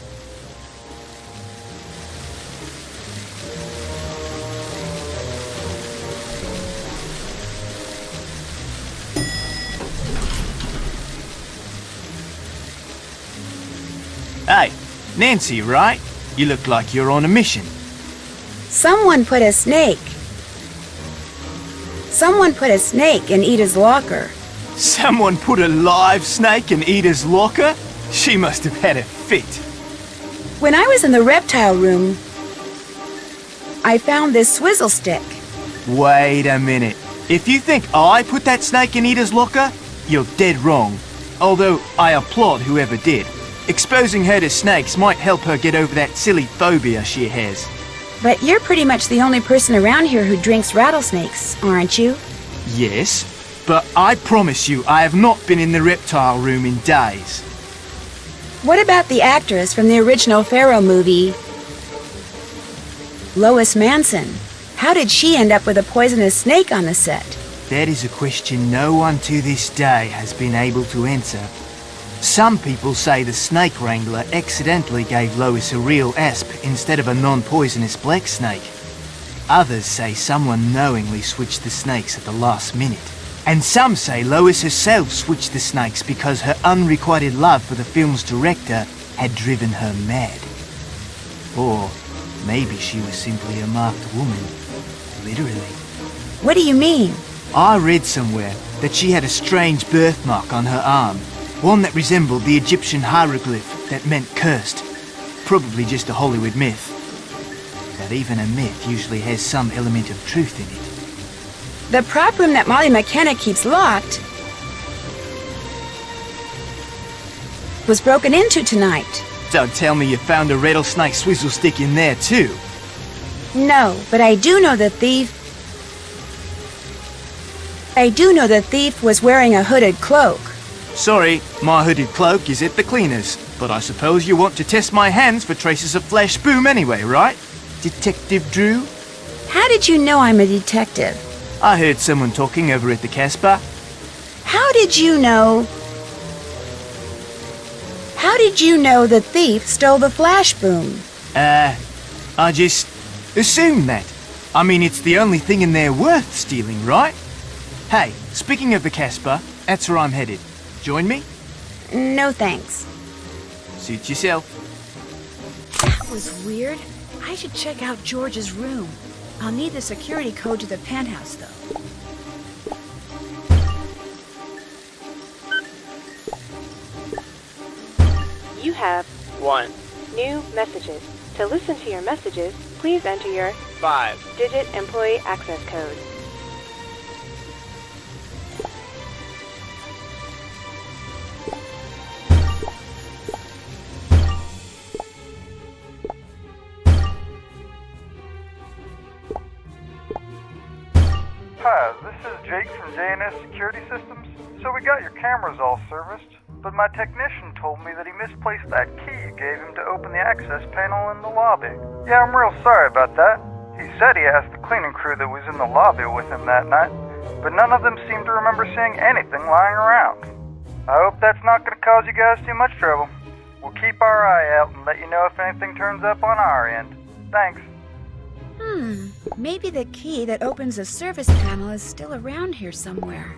O: Hey, Nancy, right? You look like you're on a mission.
A: Someone put a snake in Ida's locker.
O: Someone put a live snake in Ida's locker? She must have had a fit.
A: When I was in the reptile room, I found this swizzle stick.
O: Wait a minute. If you think I put that snake in Ida's locker, you're dead wrong. Although I applaud whoever did. Exposing her to snakes might help her get over that silly phobia she has.
A: But you're pretty much the only person around here who drinks rattlesnakes, aren't you?
O: Yes, but I promise you I have not been in the reptile room in days.
A: What about the actress from the original Pharaoh movie? Lois Manson. How did she end up with a poisonous snake on the set?
O: That is a question no one to this day has been able to answer. Some people say the snake wrangler accidentally gave Lois a real asp instead of a non-poisonous black snake. Others say someone knowingly switched the snakes at the last minute. And some say Lois herself switched the snakes because her unrequited love for the film's director had driven her mad. Or maybe she was simply a marked woman. Literally.
A: What do you mean?
O: I read somewhere that she had a strange birthmark on her arm. One that resembled the Egyptian hieroglyph that meant cursed. Probably just a Hollywood myth. But even a myth usually has some element of truth in it.
A: The prop room that Molly McKenna keeps locked was broken into tonight.
O: Don't tell me you found a rattlesnake swizzle stick in there too.
A: No, but I do know the thief was wearing a hooded cloak.
O: Sorry, my hooded cloak is at the cleaners, but I suppose you want to test my hands for traces of flash boom anyway, right? Detective Drew?
A: How did you know I'm a detective?
O: I heard someone talking over at the Casbah.
A: How did you know the thief stole the flash boom?
O: I just assumed that. I mean, it's the only thing in there worth stealing, right? Hey, speaking of the Casbah, that's where I'm headed. Join me?
A: No thanks.
O: Suit yourself.
A: That was weird. I should check out George's room. I'll need the security code to the penthouse, though.
Q: You have 1 new messages. To listen to your messages, please enter your 5-digit employee access code.
R: Hi, this is Jake from J&S Security Systems. So we got your cameras all serviced, but my technician told me that he misplaced that key you gave him to open the access panel in the lobby. Yeah, I'm real sorry about that. He said he asked the cleaning crew that was in the lobby with him that night, but none of them seemed to remember seeing anything lying around. I hope that's not going to cause you guys too much trouble. We'll keep our eye out and let you know if anything turns up on our end. Thanks.
A: Maybe the key that opens the service panel is still around here somewhere.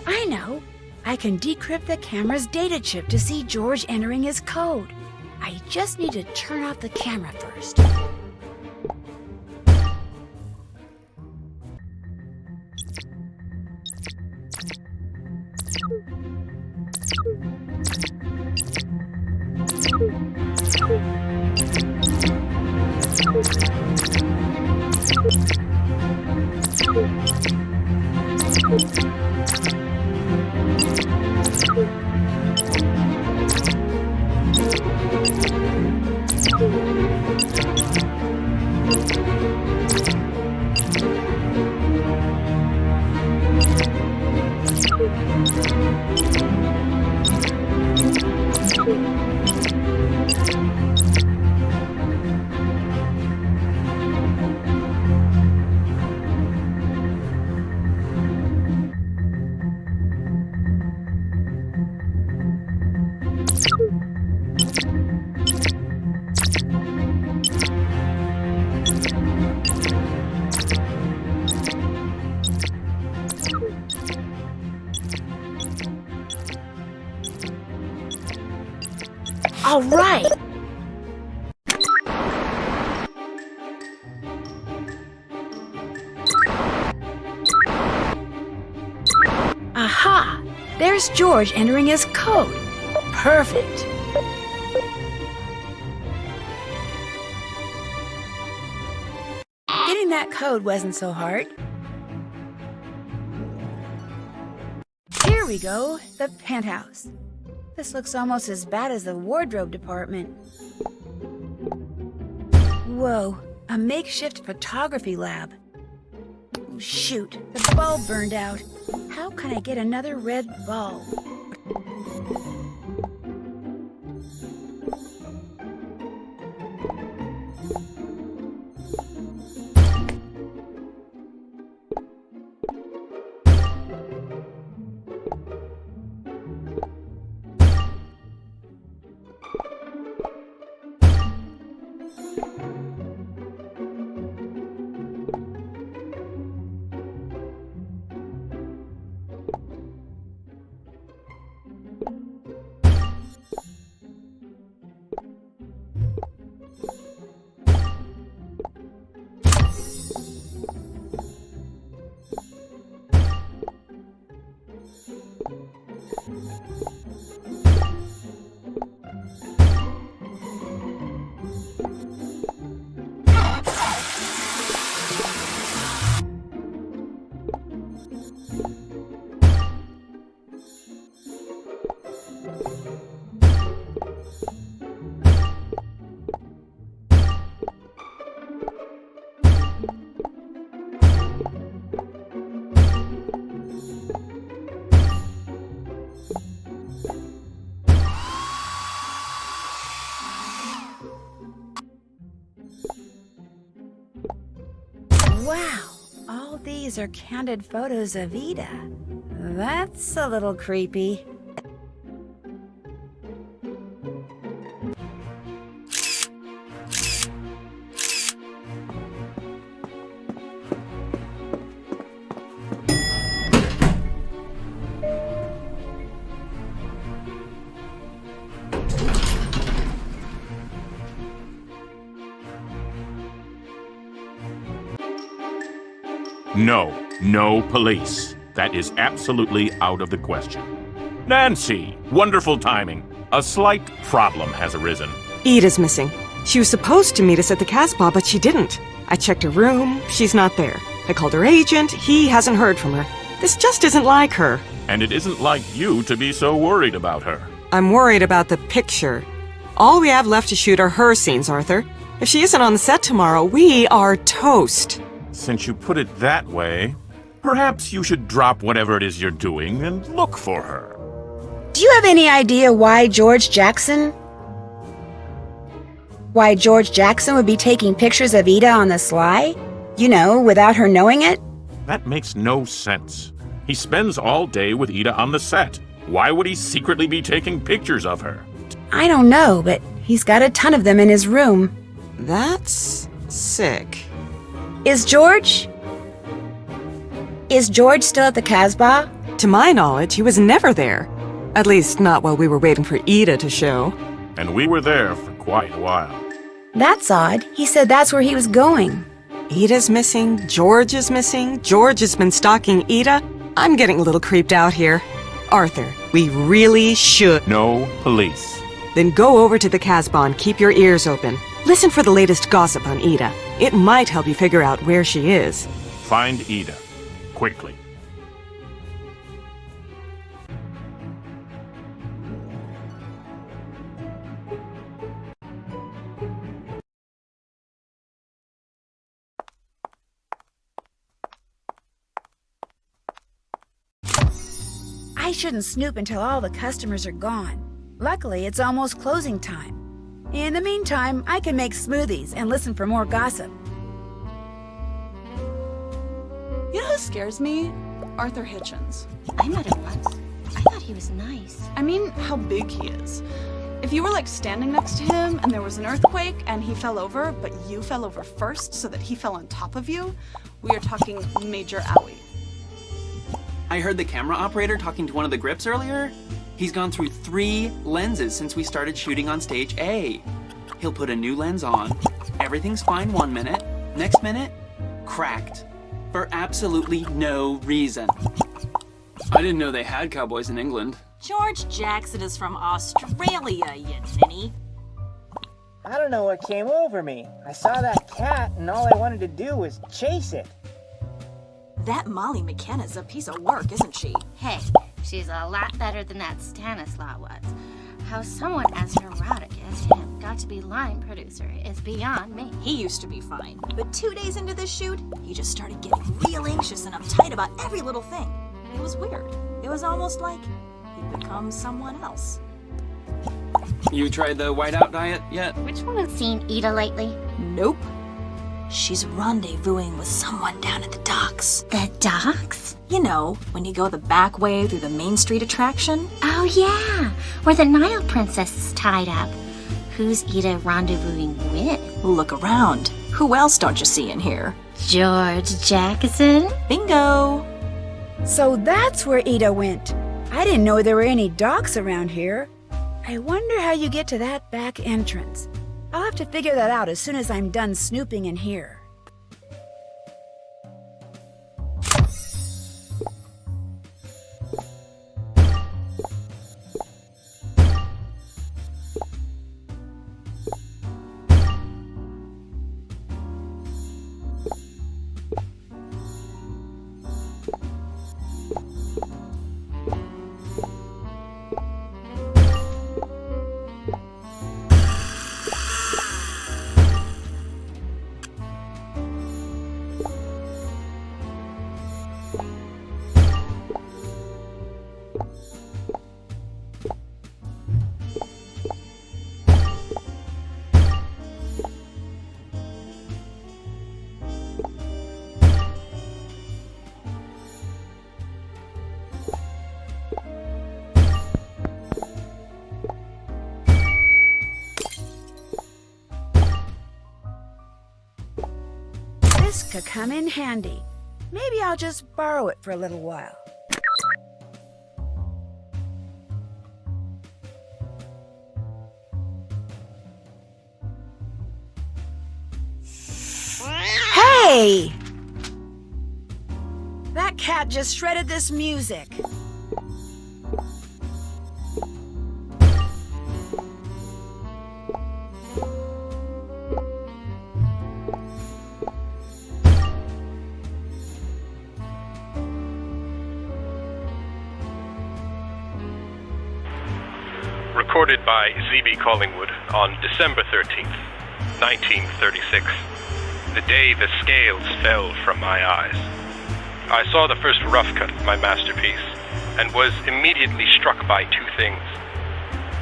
A: I know! I can decrypt the camera's data chip to see George entering his code. I just need to turn off the camera first. All right. Aha! There's George entering his code. Perfect. that code wasn't so hard. Here we go, the penthouse. This looks almost as bad as the wardrobe department. Whoa, a makeshift photography lab. Oh, shoot, the bulb burned out. How can I get another red bulb? Wow, all these are candid photos of Ida. That's a little creepy.
E: No police. That is absolutely out of the question. Nancy, wonderful timing. A slight problem has arisen.
C: Ida's missing. She was supposed to meet us at the Casbah, but she didn't. I checked her room. She's not there. I called her agent. He hasn't heard from her. This just isn't like her.
E: And it isn't like you to be so worried about her.
C: I'm worried about the picture. All we have left to shoot are her scenes, Arthur. If she isn't on the set tomorrow, we are toast.
E: Since you put it that way, perhaps you should drop whatever it is you're doing and look for her.
A: Do you have any idea why George Jackson would be taking pictures of Ida on the sly? You know, without her knowing it?
E: That makes no sense. He spends all day with Ida on the set. Why would he secretly be taking pictures of her?
A: I don't know, but he's got a ton of them in his room.
C: That's sick.
A: Is George still at the Casbah?
C: To my knowledge, he was never there. At least, not while we were waiting for Ida to show.
E: And we were there for quite a while.
A: That's odd. He said that's where he was going.
C: Ida's missing, George is missing, George has been stalking Ida. I'm getting a little creeped out here. Arthur, we really should.
E: No police.
C: Then go over to the Casbah and keep your ears open. Listen for the latest gossip on Ida. It might help you figure out where she is.
E: Find Ida. Quickly.
A: I shouldn't snoop until all the customers are gone. Luckily, it's almost closing time. In the meantime, I can make smoothies and listen for more gossip.
H: You know who scares me? Arthur Hitchens.
I: I met him once. I thought he was nice.
H: I mean, how big he is. If you were like standing next to him and there was an earthquake and he fell over, but you fell over first so that he fell on top of you, we are talking Major Owie.
J: I heard the camera operator talking to one of the grips earlier. He's gone through 3 lenses since we started shooting on stage A. He'll put a new lens on. Everything's fine 1 minute. Next minute, cracked. For absolutely no reason.
L: I didn't know they had cowboys in England.
N: George Jackson is from Australia, you ninny.
M: I don't know what came over me. I saw that cat and all I wanted to do was chase it.
N: That Molly McKenna's a piece of work, isn't she?
I: Hey, she's a lot better than that Stanislaw was. How someone as neurotic as him got to be line producer is beyond me.
N: He used to be fine, but 2 days into this shoot, he just started getting real anxious and uptight about every little thing. It was weird. It was almost like he'd become someone else.
J: You tried the whiteout diet yet?
I: Which one has seen Ida lately?
N: Nope. She's rendezvousing with someone down at the docks.
I: The docks?
N: You know, when you go the back way through the Main Street attraction.
I: Oh yeah, where the Nile Princess is tied up. Who's Ida rendezvousing with?
N: Look around. Who else don't you see in here?
I: George Jackson?
N: Bingo!
A: So that's where Ida went. I didn't know there were any docks around here. I wonder how you get to that back entrance. I'll have to figure that out as soon as I'm done snooping in here. This could come in handy. Maybe I'll just borrow it for a little while. Hey! That cat just shredded this music.
D: Recorded by Z.B. Collingwood on December 13th, 1936, the day the scales fell from my eyes. I saw the first rough cut of my masterpiece and was immediately struck by two things.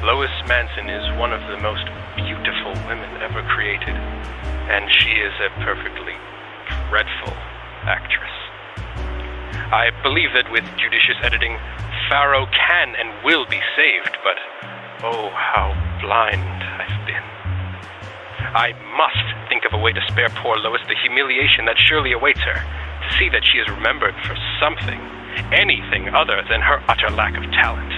D: Lois Manson is one of the most beautiful women ever created, and she is a perfectly dreadful actress. I believe that with judicious editing, Pharaoh can and will be saved, but oh, how blind I've been. I must think of a way to spare poor Lois the humiliation that surely awaits her, to see that she is remembered for something, anything other than her utter lack of talent.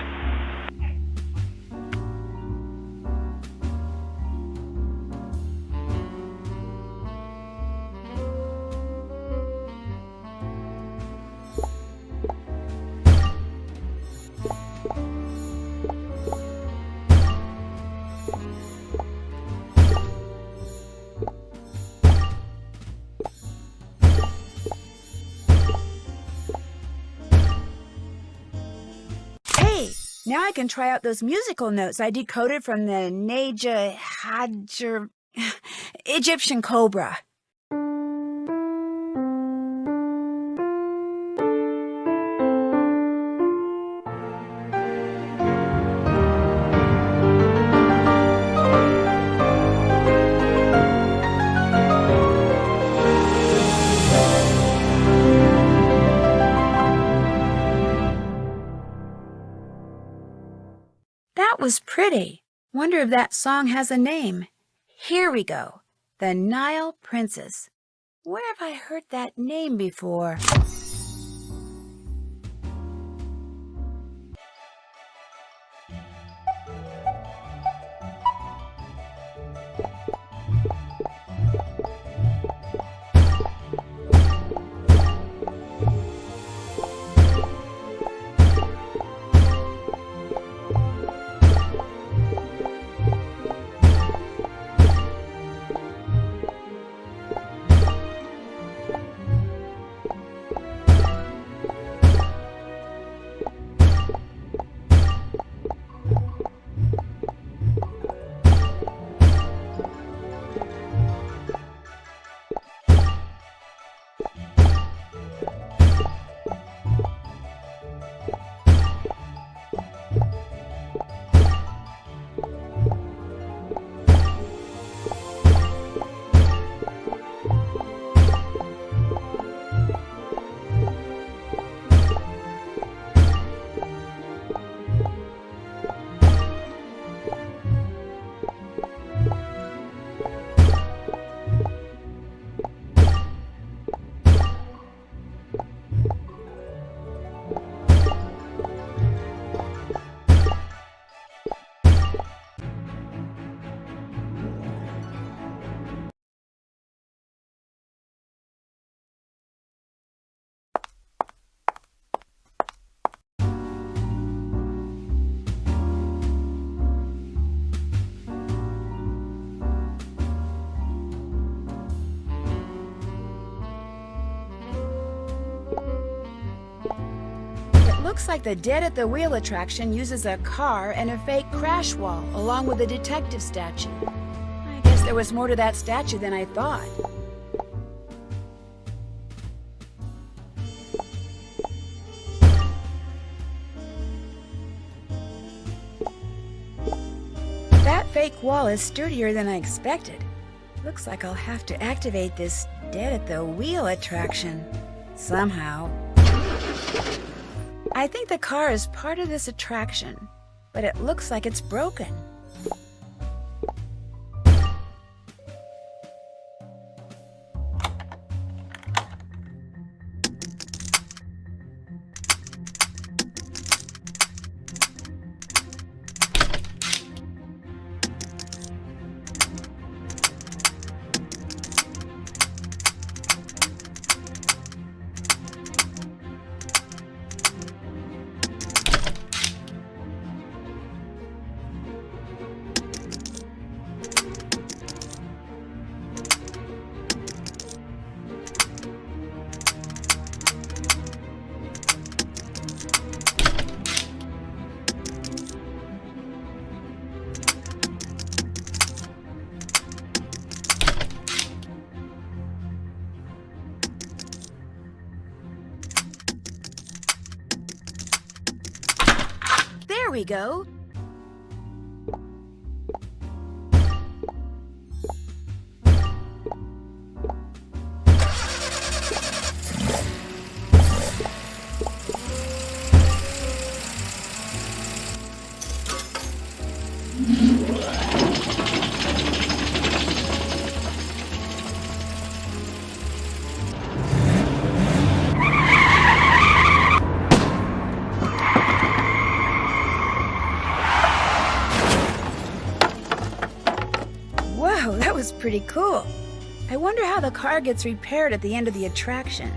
A: Now I can try out those musical notes I decoded from the Neja Hadjer Egyptian Cobra. That was pretty. Wonder if that song has a name. Here we go. The Nile Princess. Where have I heard that name before? looks like the Dead at the Wheel attraction uses a car and a fake crash wall, along with a detective statue. I guess there was more to that statue than I thought. That fake wall is sturdier than I expected. Looks like I'll have to activate this Dead at the Wheel attraction. Somehow. I think the car is part of this attraction, but it looks like it's broken. There we go. Whoa, that was pretty cool. I wonder how the car gets repaired at the end of the attraction.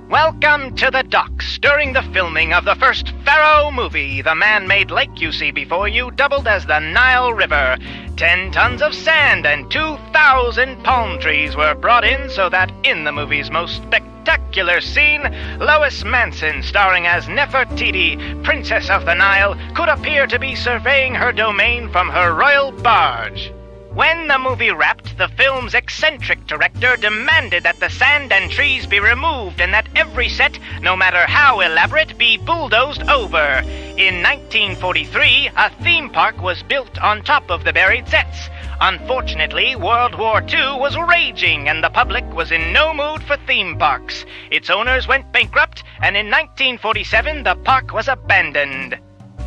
S: Welcome to the docks. During the filming of the first Pharaoh movie, the man-made lake you see before you doubled as the Nile River. 10 tons of sand and 2,000 palm trees were brought in so that in the movie's most spectacular scene, Lois Manson, starring as Nefertiti, Princess of the Nile, could appear to be surveying her domain from her royal barge. When the movie wrapped, the film's eccentric director demanded that the sand and trees be removed and that every set, no matter how elaborate, be bulldozed over. In 1943, a theme park was built on top of the buried sets. Unfortunately, World War II was raging and the public was in no mood for theme parks. Its owners went bankrupt, and in 1947, the park was abandoned.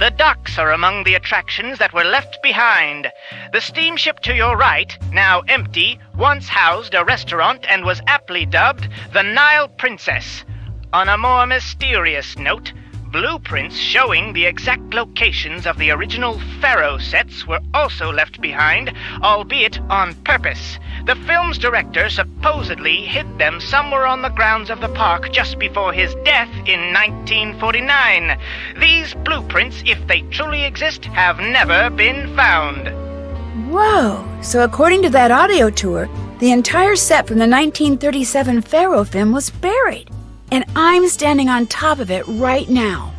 S: The docks are among the attractions that were left behind. The steamship to your right, now empty, once housed a restaurant and was aptly dubbed the Nile Princess. On a more mysterious note, blueprints showing the exact locations of the original Pharaoh sets were also left behind, albeit on purpose. The film's director supposedly hid them somewhere on the grounds of the park just before his death in 1949. These blueprints, if they truly exist, have never been found.
A: Whoa! So according to that audio tour, The entire set from the 1937 Pharaoh film was buried, and I'm standing on top of it right now.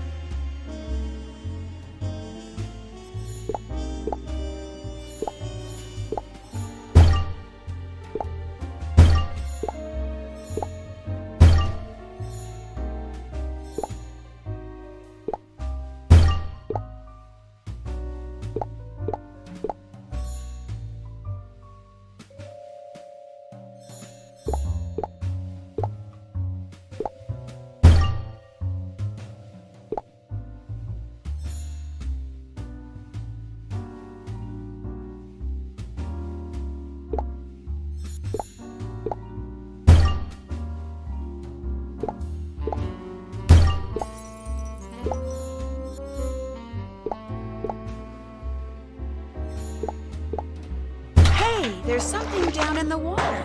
A: Hey, there's something down in the water.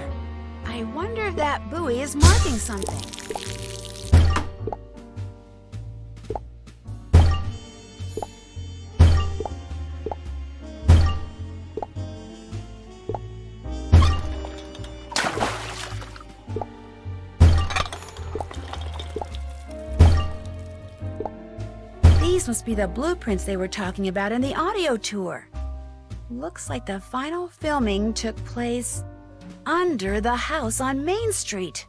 A: I wonder if that buoy is marking something. These must be the blueprints they were talking about in the audio tour. Looks like the final filming took place under the house on Main Street.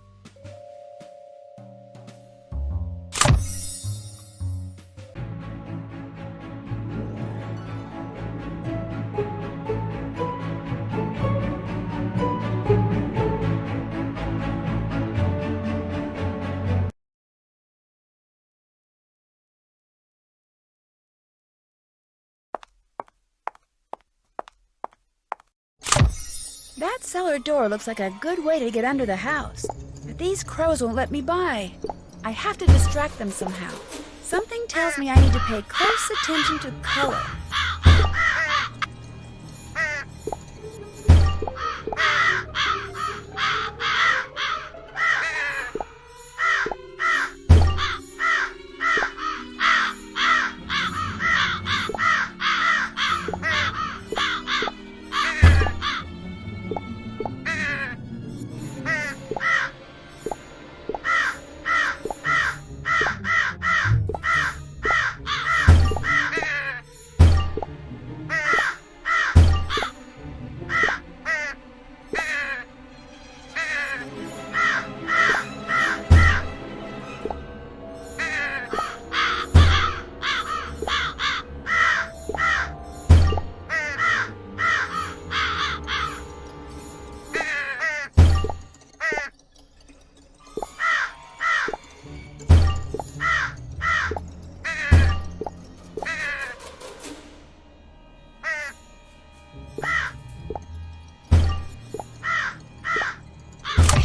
A: That cellar door looks like a good way to get under the house, but these crows won't let me by. I have to distract them somehow. Something tells me I need to pay close attention to color.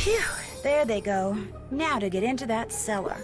A: Phew, there they go. Now to get into that cellar.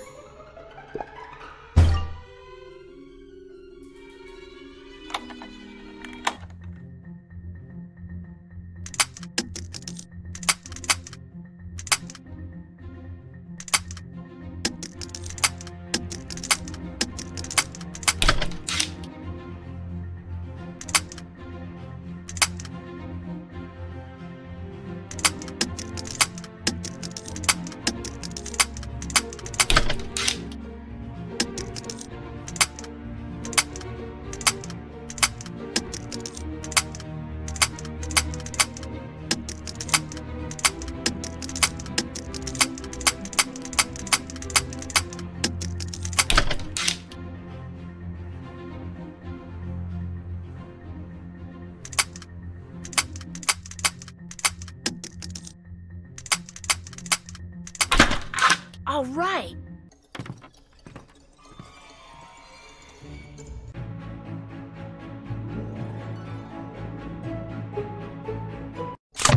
A: All right.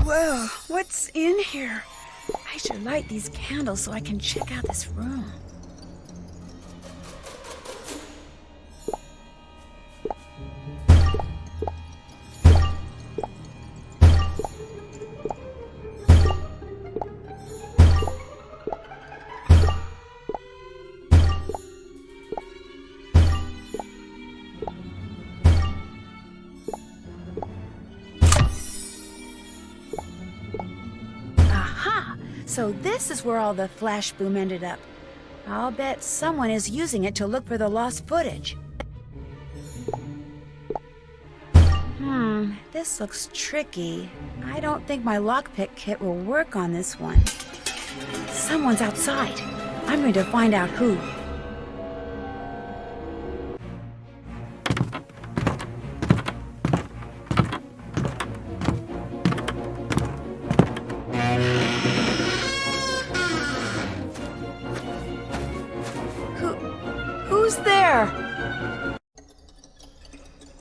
A: Whoa, what's in here? I should light these candles so I can check out this room. So this is where all the flash boom ended up. I'll bet someone is using it to look for the lost footage. This looks tricky. I don't think my lockpick kit will work on this one. Someone's outside. I'm going to find out who. Who's there?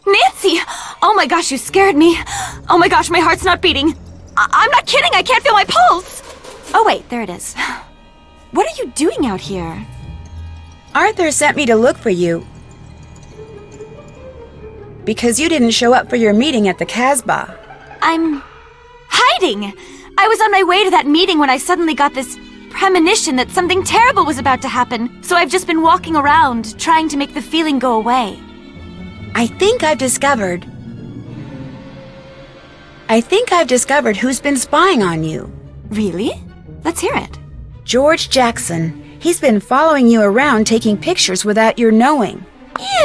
F: Nancy! Oh my gosh, you scared me. Oh my gosh, my heart's not beating. I'm not kidding, I can't feel my pulse. Oh wait, there it is. What are you doing out here?
A: Arthur sent me to look for you. Because you didn't show up for your meeting at the Casbah.
F: I'm hiding. I was on my way to that meeting when I suddenly got this premonition that something terrible was about to happen. So I've just been walking around, trying to make the feeling go away.
A: I think I've discovered who's been spying on you.
F: Really? Let's hear it.
A: George Jackson. He's been following you around taking pictures without your knowing.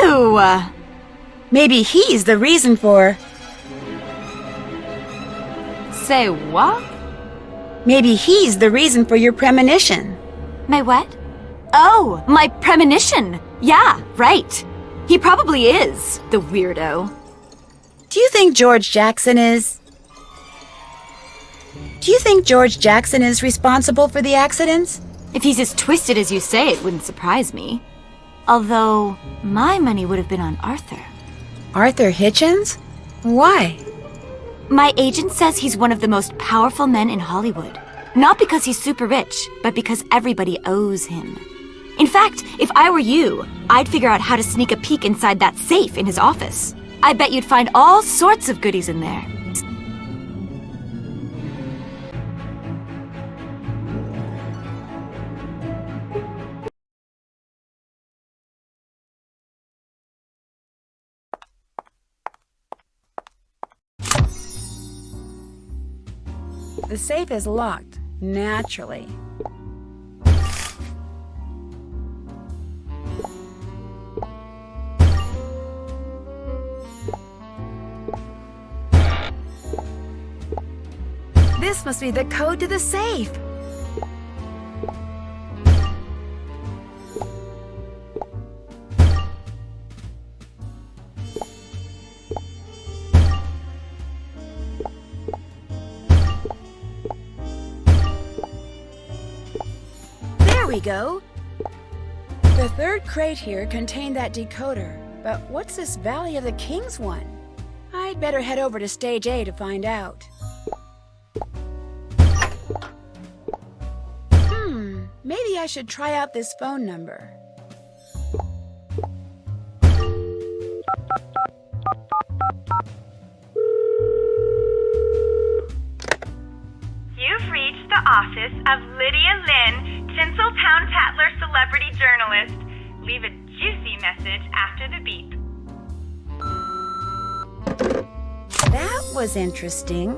F: Ew!
A: Maybe he's the reason for...
F: Say what?
A: Maybe he's the reason for your premonition.
F: My what? Oh, my premonition. Yeah, right. He probably is, the weirdo.
A: Do you think George Jackson is responsible for the accidents?
F: If he's as twisted as you say, it wouldn't surprise me. Although, my money would have been on Arthur.
A: Arthur Hitchens? Why?
F: My agent says he's one of the most powerful men in Hollywood. Not because he's super rich, but because everybody owes him. In fact, if I were you, I'd figure out how to sneak a peek inside that safe in his office. I bet you'd find all sorts of goodies in there.
A: The safe is locked, naturally. This must be the code to the safe. There we go. The third crate here contained that decoder, but what's this Valley of the Kings one? I'd better head over to Stage A to find out. Maybe I should try out this phone number.
P: You've reached the office of Lydia Lynn, Tinseltown Tatler celebrity journalist. Leave a juicy message after the beep.
A: That was interesting.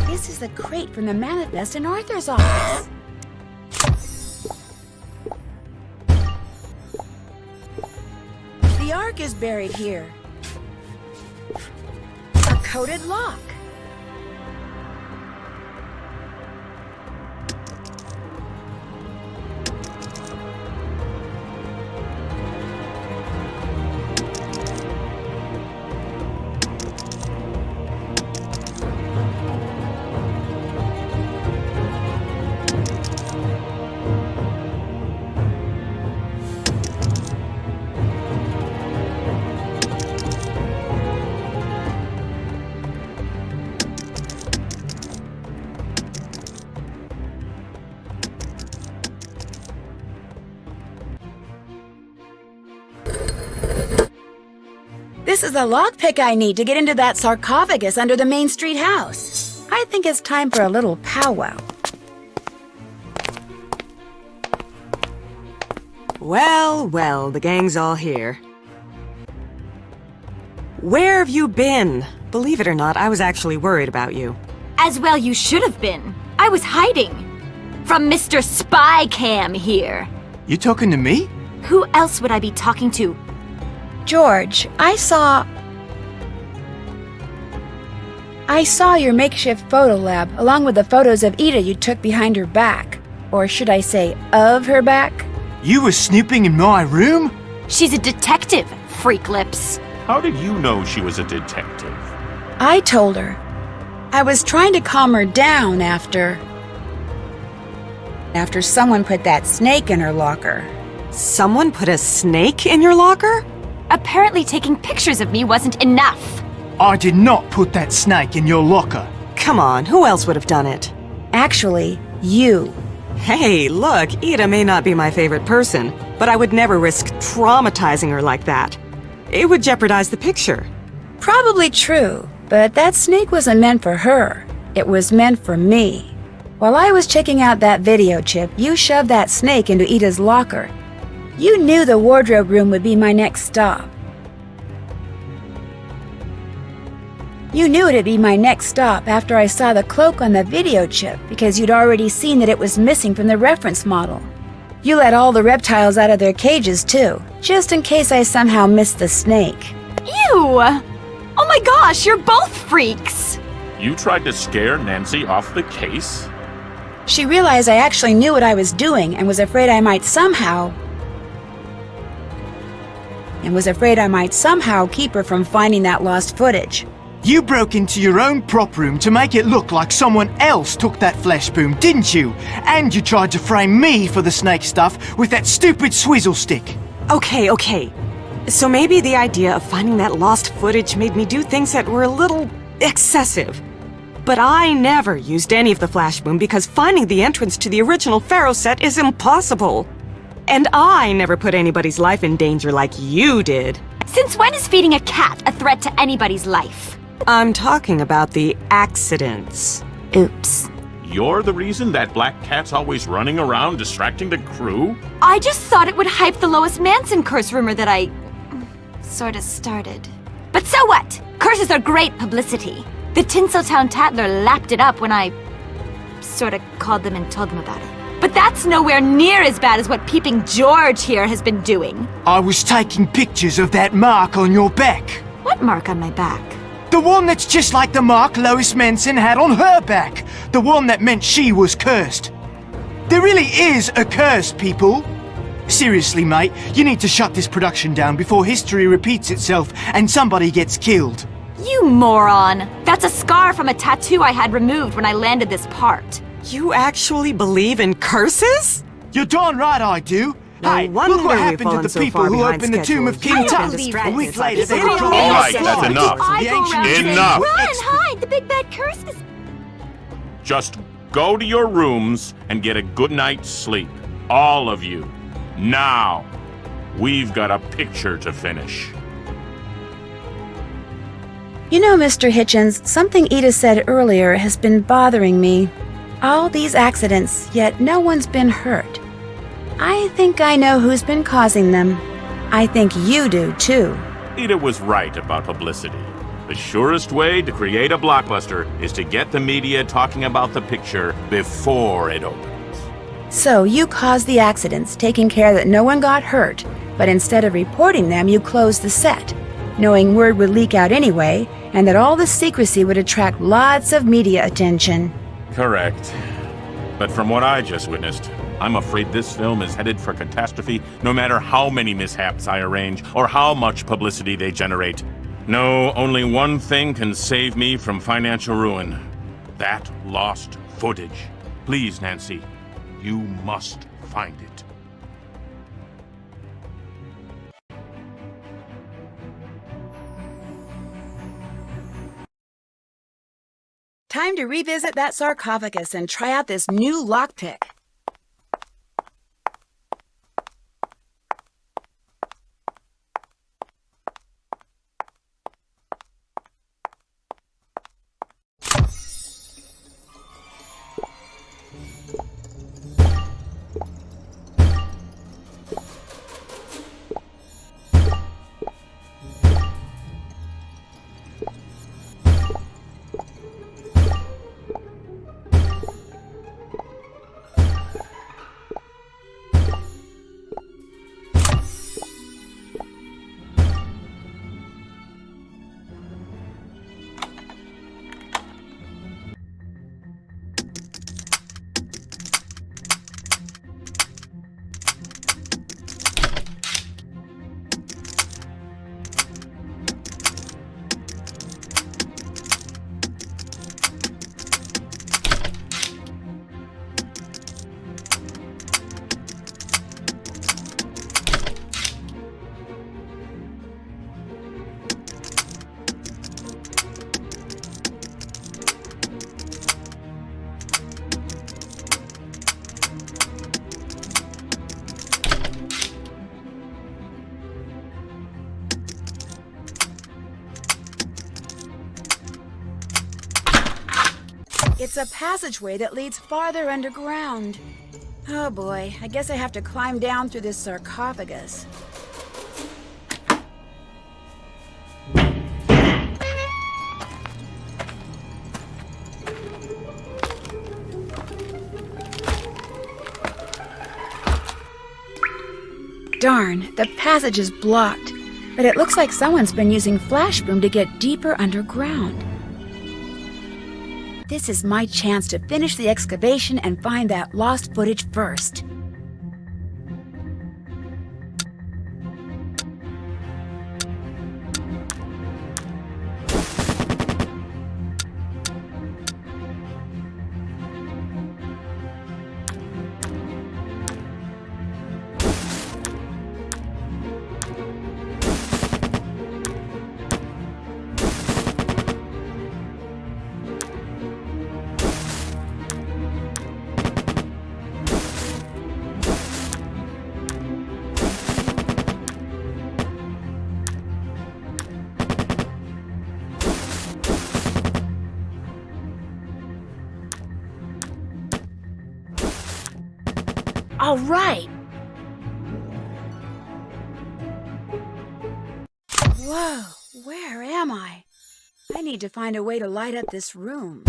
A: This is the crate from the manifest in Arthur's office. The Ark is buried here. A coded lock. This is the lockpick I need to get into that sarcophagus under the Main Street house. I think it's time for a little powwow.
C: Well, well, the gang's all here. Where have you been? Believe it or not, I was actually worried about you.
F: As well you should have been. I was hiding. From Mr. Spy Cam here.
O: You talking to me?
F: Who else would I be talking to?
A: George, I saw your makeshift photo lab, along with the photos of Ida you took behind her back. Or should I say, of her back?
O: You were snooping in my room?
F: She's a detective, freak lips.
E: How did you know she was a detective?
A: I told her. I was trying to calm her down after someone put that snake in her locker.
C: Someone put a snake in your locker?
F: Apparently taking pictures of me wasn't enough.
O: I did not put that snake in your locker.
C: Come on, who else would have done it?
A: Actually, you.
C: Hey, look, Ida may not be my favorite person, but I would never risk traumatizing her like that. It would jeopardize the picture.
A: Probably true, but that snake wasn't meant for her. It was meant for me. While I was checking out that video chip, you shoved that snake into Ida's locker. You knew the wardrobe room would be my next stop. You knew it'd be my next stop after I saw the cloak on the video chip because you'd already seen that it was missing from the reference model. You let all the reptiles out of their cages too, just in case I somehow missed the snake.
F: Ew! Oh my gosh, you're both freaks!
E: You tried to scare Nancy off the case?
A: She realized I actually knew what I was doing and was afraid I might somehow keep her from finding that lost footage.
O: You broke into your own prop room to make it look like someone else took that flash boom, didn't you? And you tried to frame me for the snake stuff with that stupid swizzle stick.
C: Okay. So maybe the idea of finding that lost footage made me do things that were a little excessive. But I never used any of the flash boom because finding the entrance to the original Pharaoh set is impossible. And I never put anybody's life in danger like you did.
F: Since when is feeding a cat a threat to anybody's life?
C: I'm talking about the accidents.
F: Oops.
E: You're the reason that black cat's always running around distracting the crew?
F: I just thought it would hype the Lois Manson curse rumor that I sort of started. But so what? Curses are great publicity. The Tinseltown Tatler lapped it up when I sort of called them and told them about it. But that's nowhere near as bad as what Peeping George here has been doing.
O: I was taking pictures of that mark on your back.
F: What mark on my back?
O: The one that's just like the mark Lois Manson had on her back. The one that meant she was cursed. There really is a curse, people. Seriously, mate, you need to shut this production down before history repeats itself and somebody gets killed.
F: You moron! That's a scar from a tattoo I had removed when I landed this part.
C: You actually believe in curses?
O: You're darn right I do.
C: No
O: hey,
C: wonder
O: look what
C: we've
O: happened to
C: fallen
O: the
C: so
O: people
C: far
O: who
C: behind
O: opened the tomb of
C: schedule.
O: King
F: I
O: Tut.
F: believe
O: A week
F: this.
O: later, they
F: People
O: dropped
F: go
E: All right,
F: around
E: that's
F: saying,
E: enough.
F: I go around saying,
E: Enough.
F: Run, hide! The big bad curse is...
E: Just go to your rooms and get a good night's sleep. All of you. Now. We've got a picture to finish.
A: You know, Mr. Hitchens, something Ida said earlier has been bothering me. All these accidents, yet no one's been hurt. I think I know who's been causing them. I think you do, too.
E: Ida was right about publicity. The surest way to create a blockbuster is to get the media talking about the picture before it opens.
A: So you caused the accidents, taking care that no one got hurt, but instead of reporting them, you closed the set, knowing word would leak out anyway, and that all the secrecy would attract lots of media attention.
E: Correct. But from what I just witnessed, I'm afraid this film is headed for catastrophe no matter how many mishaps I arrange or how much publicity they generate. No, only one thing can save me from financial ruin. That lost footage. Please, Nancy, you must find it.
A: Time to revisit that sarcophagus and try out this new lockpick. It's a passageway that leads farther underground. Oh boy, I guess I have to climb down through this sarcophagus. Darn, the passage is blocked, but it looks like someone's been using flash boom to get deeper underground. This is my chance to finish the excavation and find that lost footage first. All right. Whoa, where am I? I need to find a way to light up this room.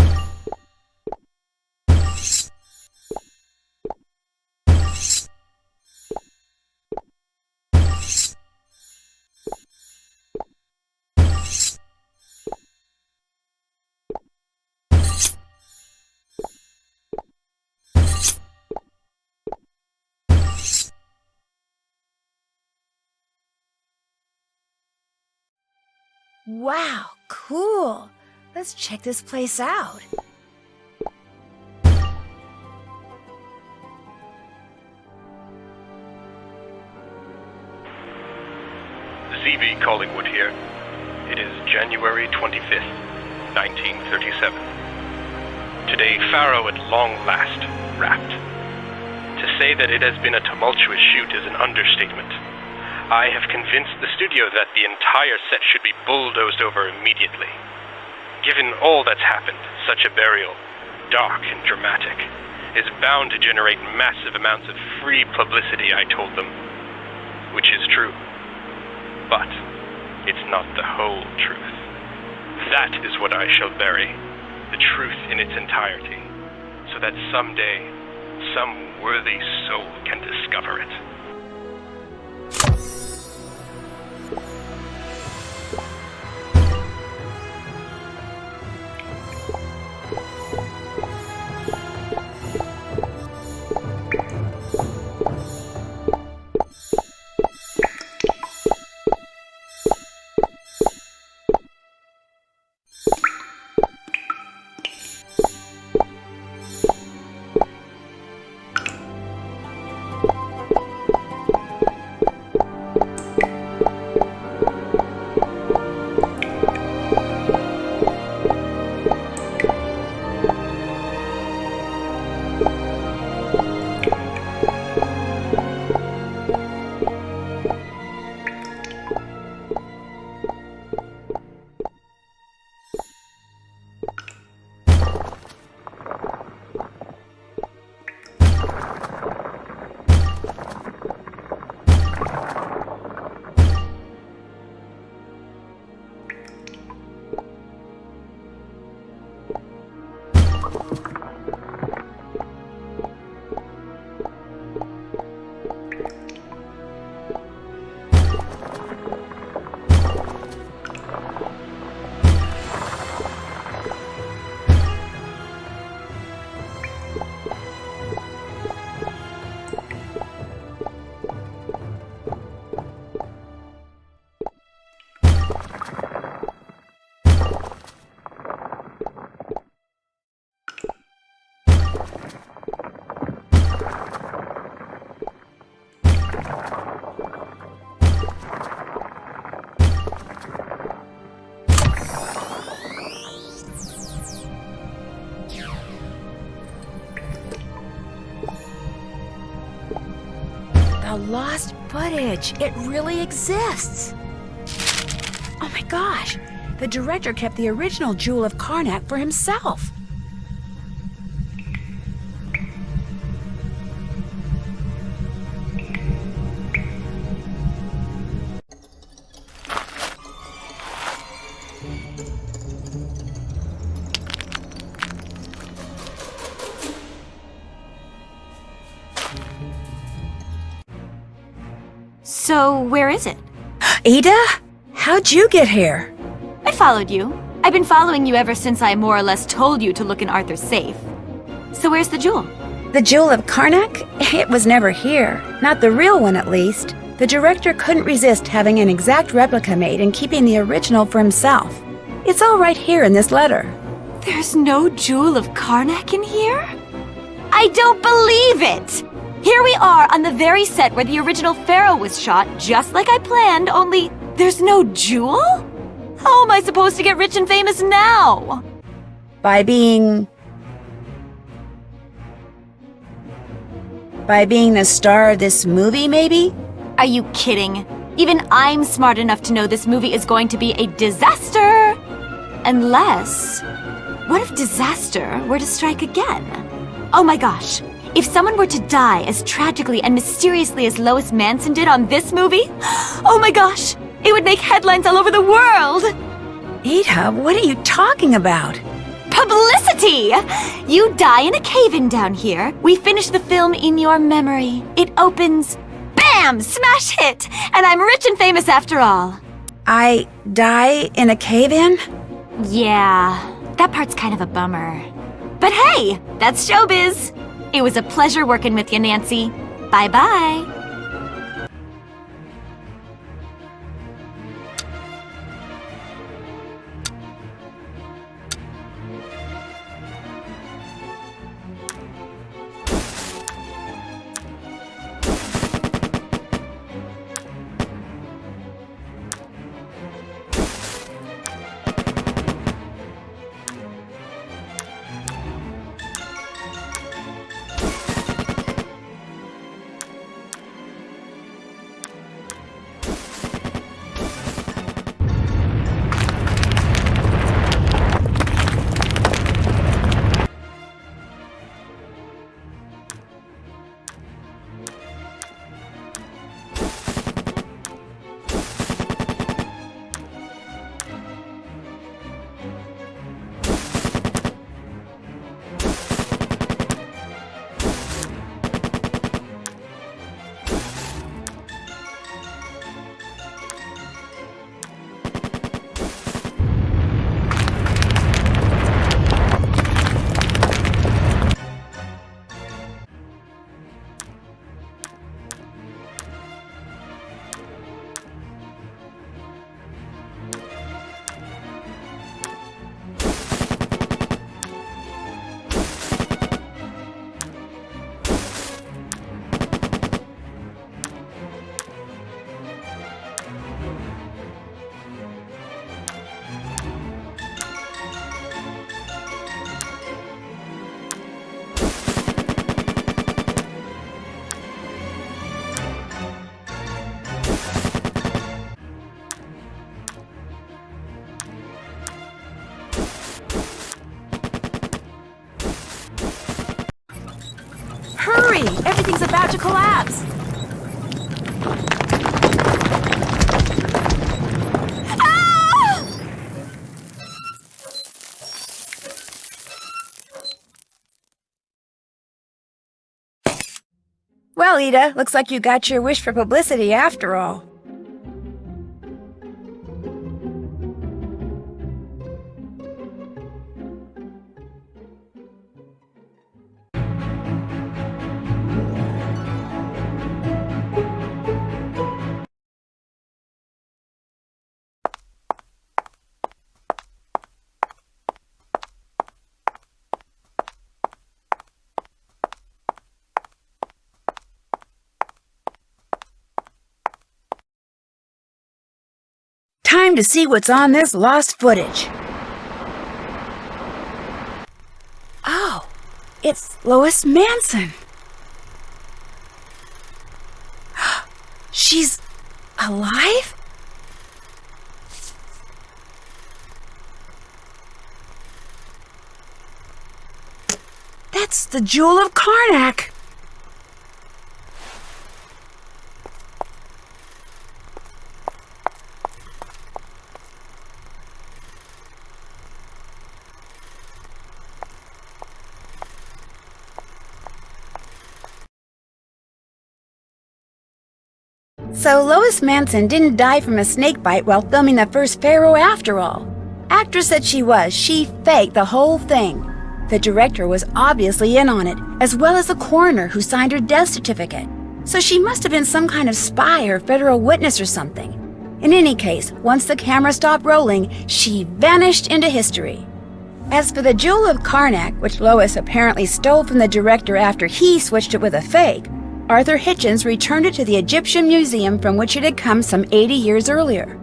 A: Wow, cool. Let's check this place out.
D: ZB Collingwood here. It is January 25th, 1937. Today, Pharaoh at long last wrapped. To say that it has been a tumultuous shoot is an understatement. I have convinced the studio that the entire set should be bulldozed over immediately. Given all that's happened, such a burial, dark and dramatic, is bound to generate massive amounts of free publicity, I told them. Which is true. But it's not the whole truth. That is what I shall bury, the truth in its entirety, so that someday some worthy soul can discover it.
A: The lost footage. It really exists. Oh my gosh. The director kept the original Jewel of Karnak for himself.
F: So, where is it?
A: Ada? How'd you get here?
F: I followed you. I've been following you ever since I more or less told you to look in Arthur's safe. So where's the jewel?
A: The Jewel of Karnak? It was never here. Not the real one, at least. The director couldn't resist having an exact replica made and keeping the original for himself. It's all right here in this letter.
F: There's no Jewel of Karnak in here? I don't believe it! Here we are on the very set where the original Pharaoh was shot, just like I planned, only there's no jewel? How am I supposed to get rich and famous now?
A: By being the star of this movie, maybe?
F: Are you kidding? Even I'm smart enough to know this movie is going to be a disaster! Unless... what if disaster were to strike again? Oh my gosh! If someone were to die as tragically and mysteriously as Lois Manson did on this movie, oh my gosh! It would make headlines all over the world!
A: Ada, what are you talking about?
F: Publicity! You die in a cave-in down here. We finish the film in your memory. It opens... BAM! Smash hit! And I'm rich and famous after all.
A: I die in a cave-in?
F: Yeah, that part's kind of a bummer. But hey, that's showbiz. It was a pleasure working with you, Nancy. Bye-bye.
A: Hurry! Everything's about to collapse!
F: Ah!
A: Well, Ida, looks like you got your wish for publicity after all. Time to see what's on this lost footage. Oh, it's Lois Manson. She's alive? That's the Jewel of Karnak. So Lois Manson didn't die from a snake bite while filming the first Pharaoh after all. Actress that she was, she faked the whole thing. The director was obviously in on it, as well as the coroner who signed her death certificate. So she must have been some kind of spy or federal witness or something. In any case, once the camera stopped rolling, she vanished into history. As for the Jewel of Karnak, which Lois apparently stole from the director after he switched it with a fake, Arthur Hitchens returned it to the Egyptian museum from which it had come some 80 years earlier.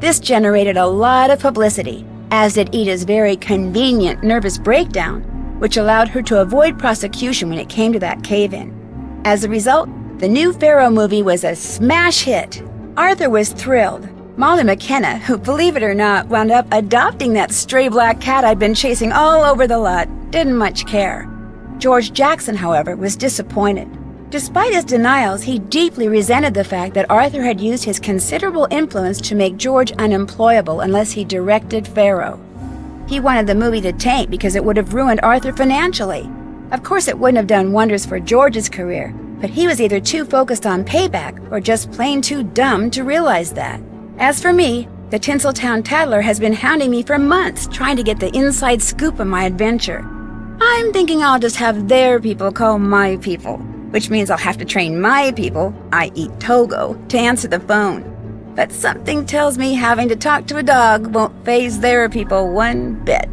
A: This generated a lot of publicity, as did Ida's very convenient nervous breakdown, which allowed her to avoid prosecution when it came to that cave-in. As a result, the new Pharaoh movie was a smash hit. Arthur was thrilled. Molly McKenna, who, believe it or not, wound up adopting that stray black cat I'd been chasing all over the lot, didn't much care. George Jackson, however, was disappointed. Despite his denials, he deeply resented the fact that Arthur had used his considerable influence to make George unemployable unless he directed Pharaoh. He wanted the movie to tank because it would have ruined Arthur financially. Of course, it wouldn't have done wonders for George's career, but he was either too focused on payback or just plain too dumb to realize that. As for me, the Tinseltown Tattler has been hounding me for months trying to get the inside scoop of my adventure. I'm thinking I'll just have their people call my people, which means I'll have to train my people, i.e. Togo, to answer the phone. But something tells me having to talk to a dog won't faze their people one bit.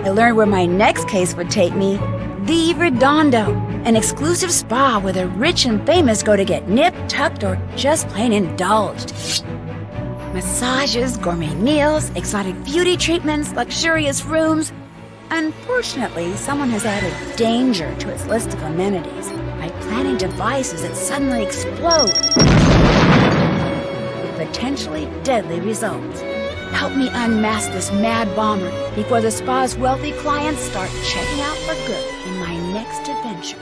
A: I learned where my next case would take me. The Redondo, an exclusive spa where the rich and famous go to get nipped, tucked, or just plain indulged. Massages, gourmet meals, exotic beauty treatments, luxurious rooms. Unfortunately, someone has added danger to its list of amenities by planning devices that suddenly explode with potentially deadly results. Help me unmask this mad bomber before the spa's wealthy clients start checking out for good in my next adventure.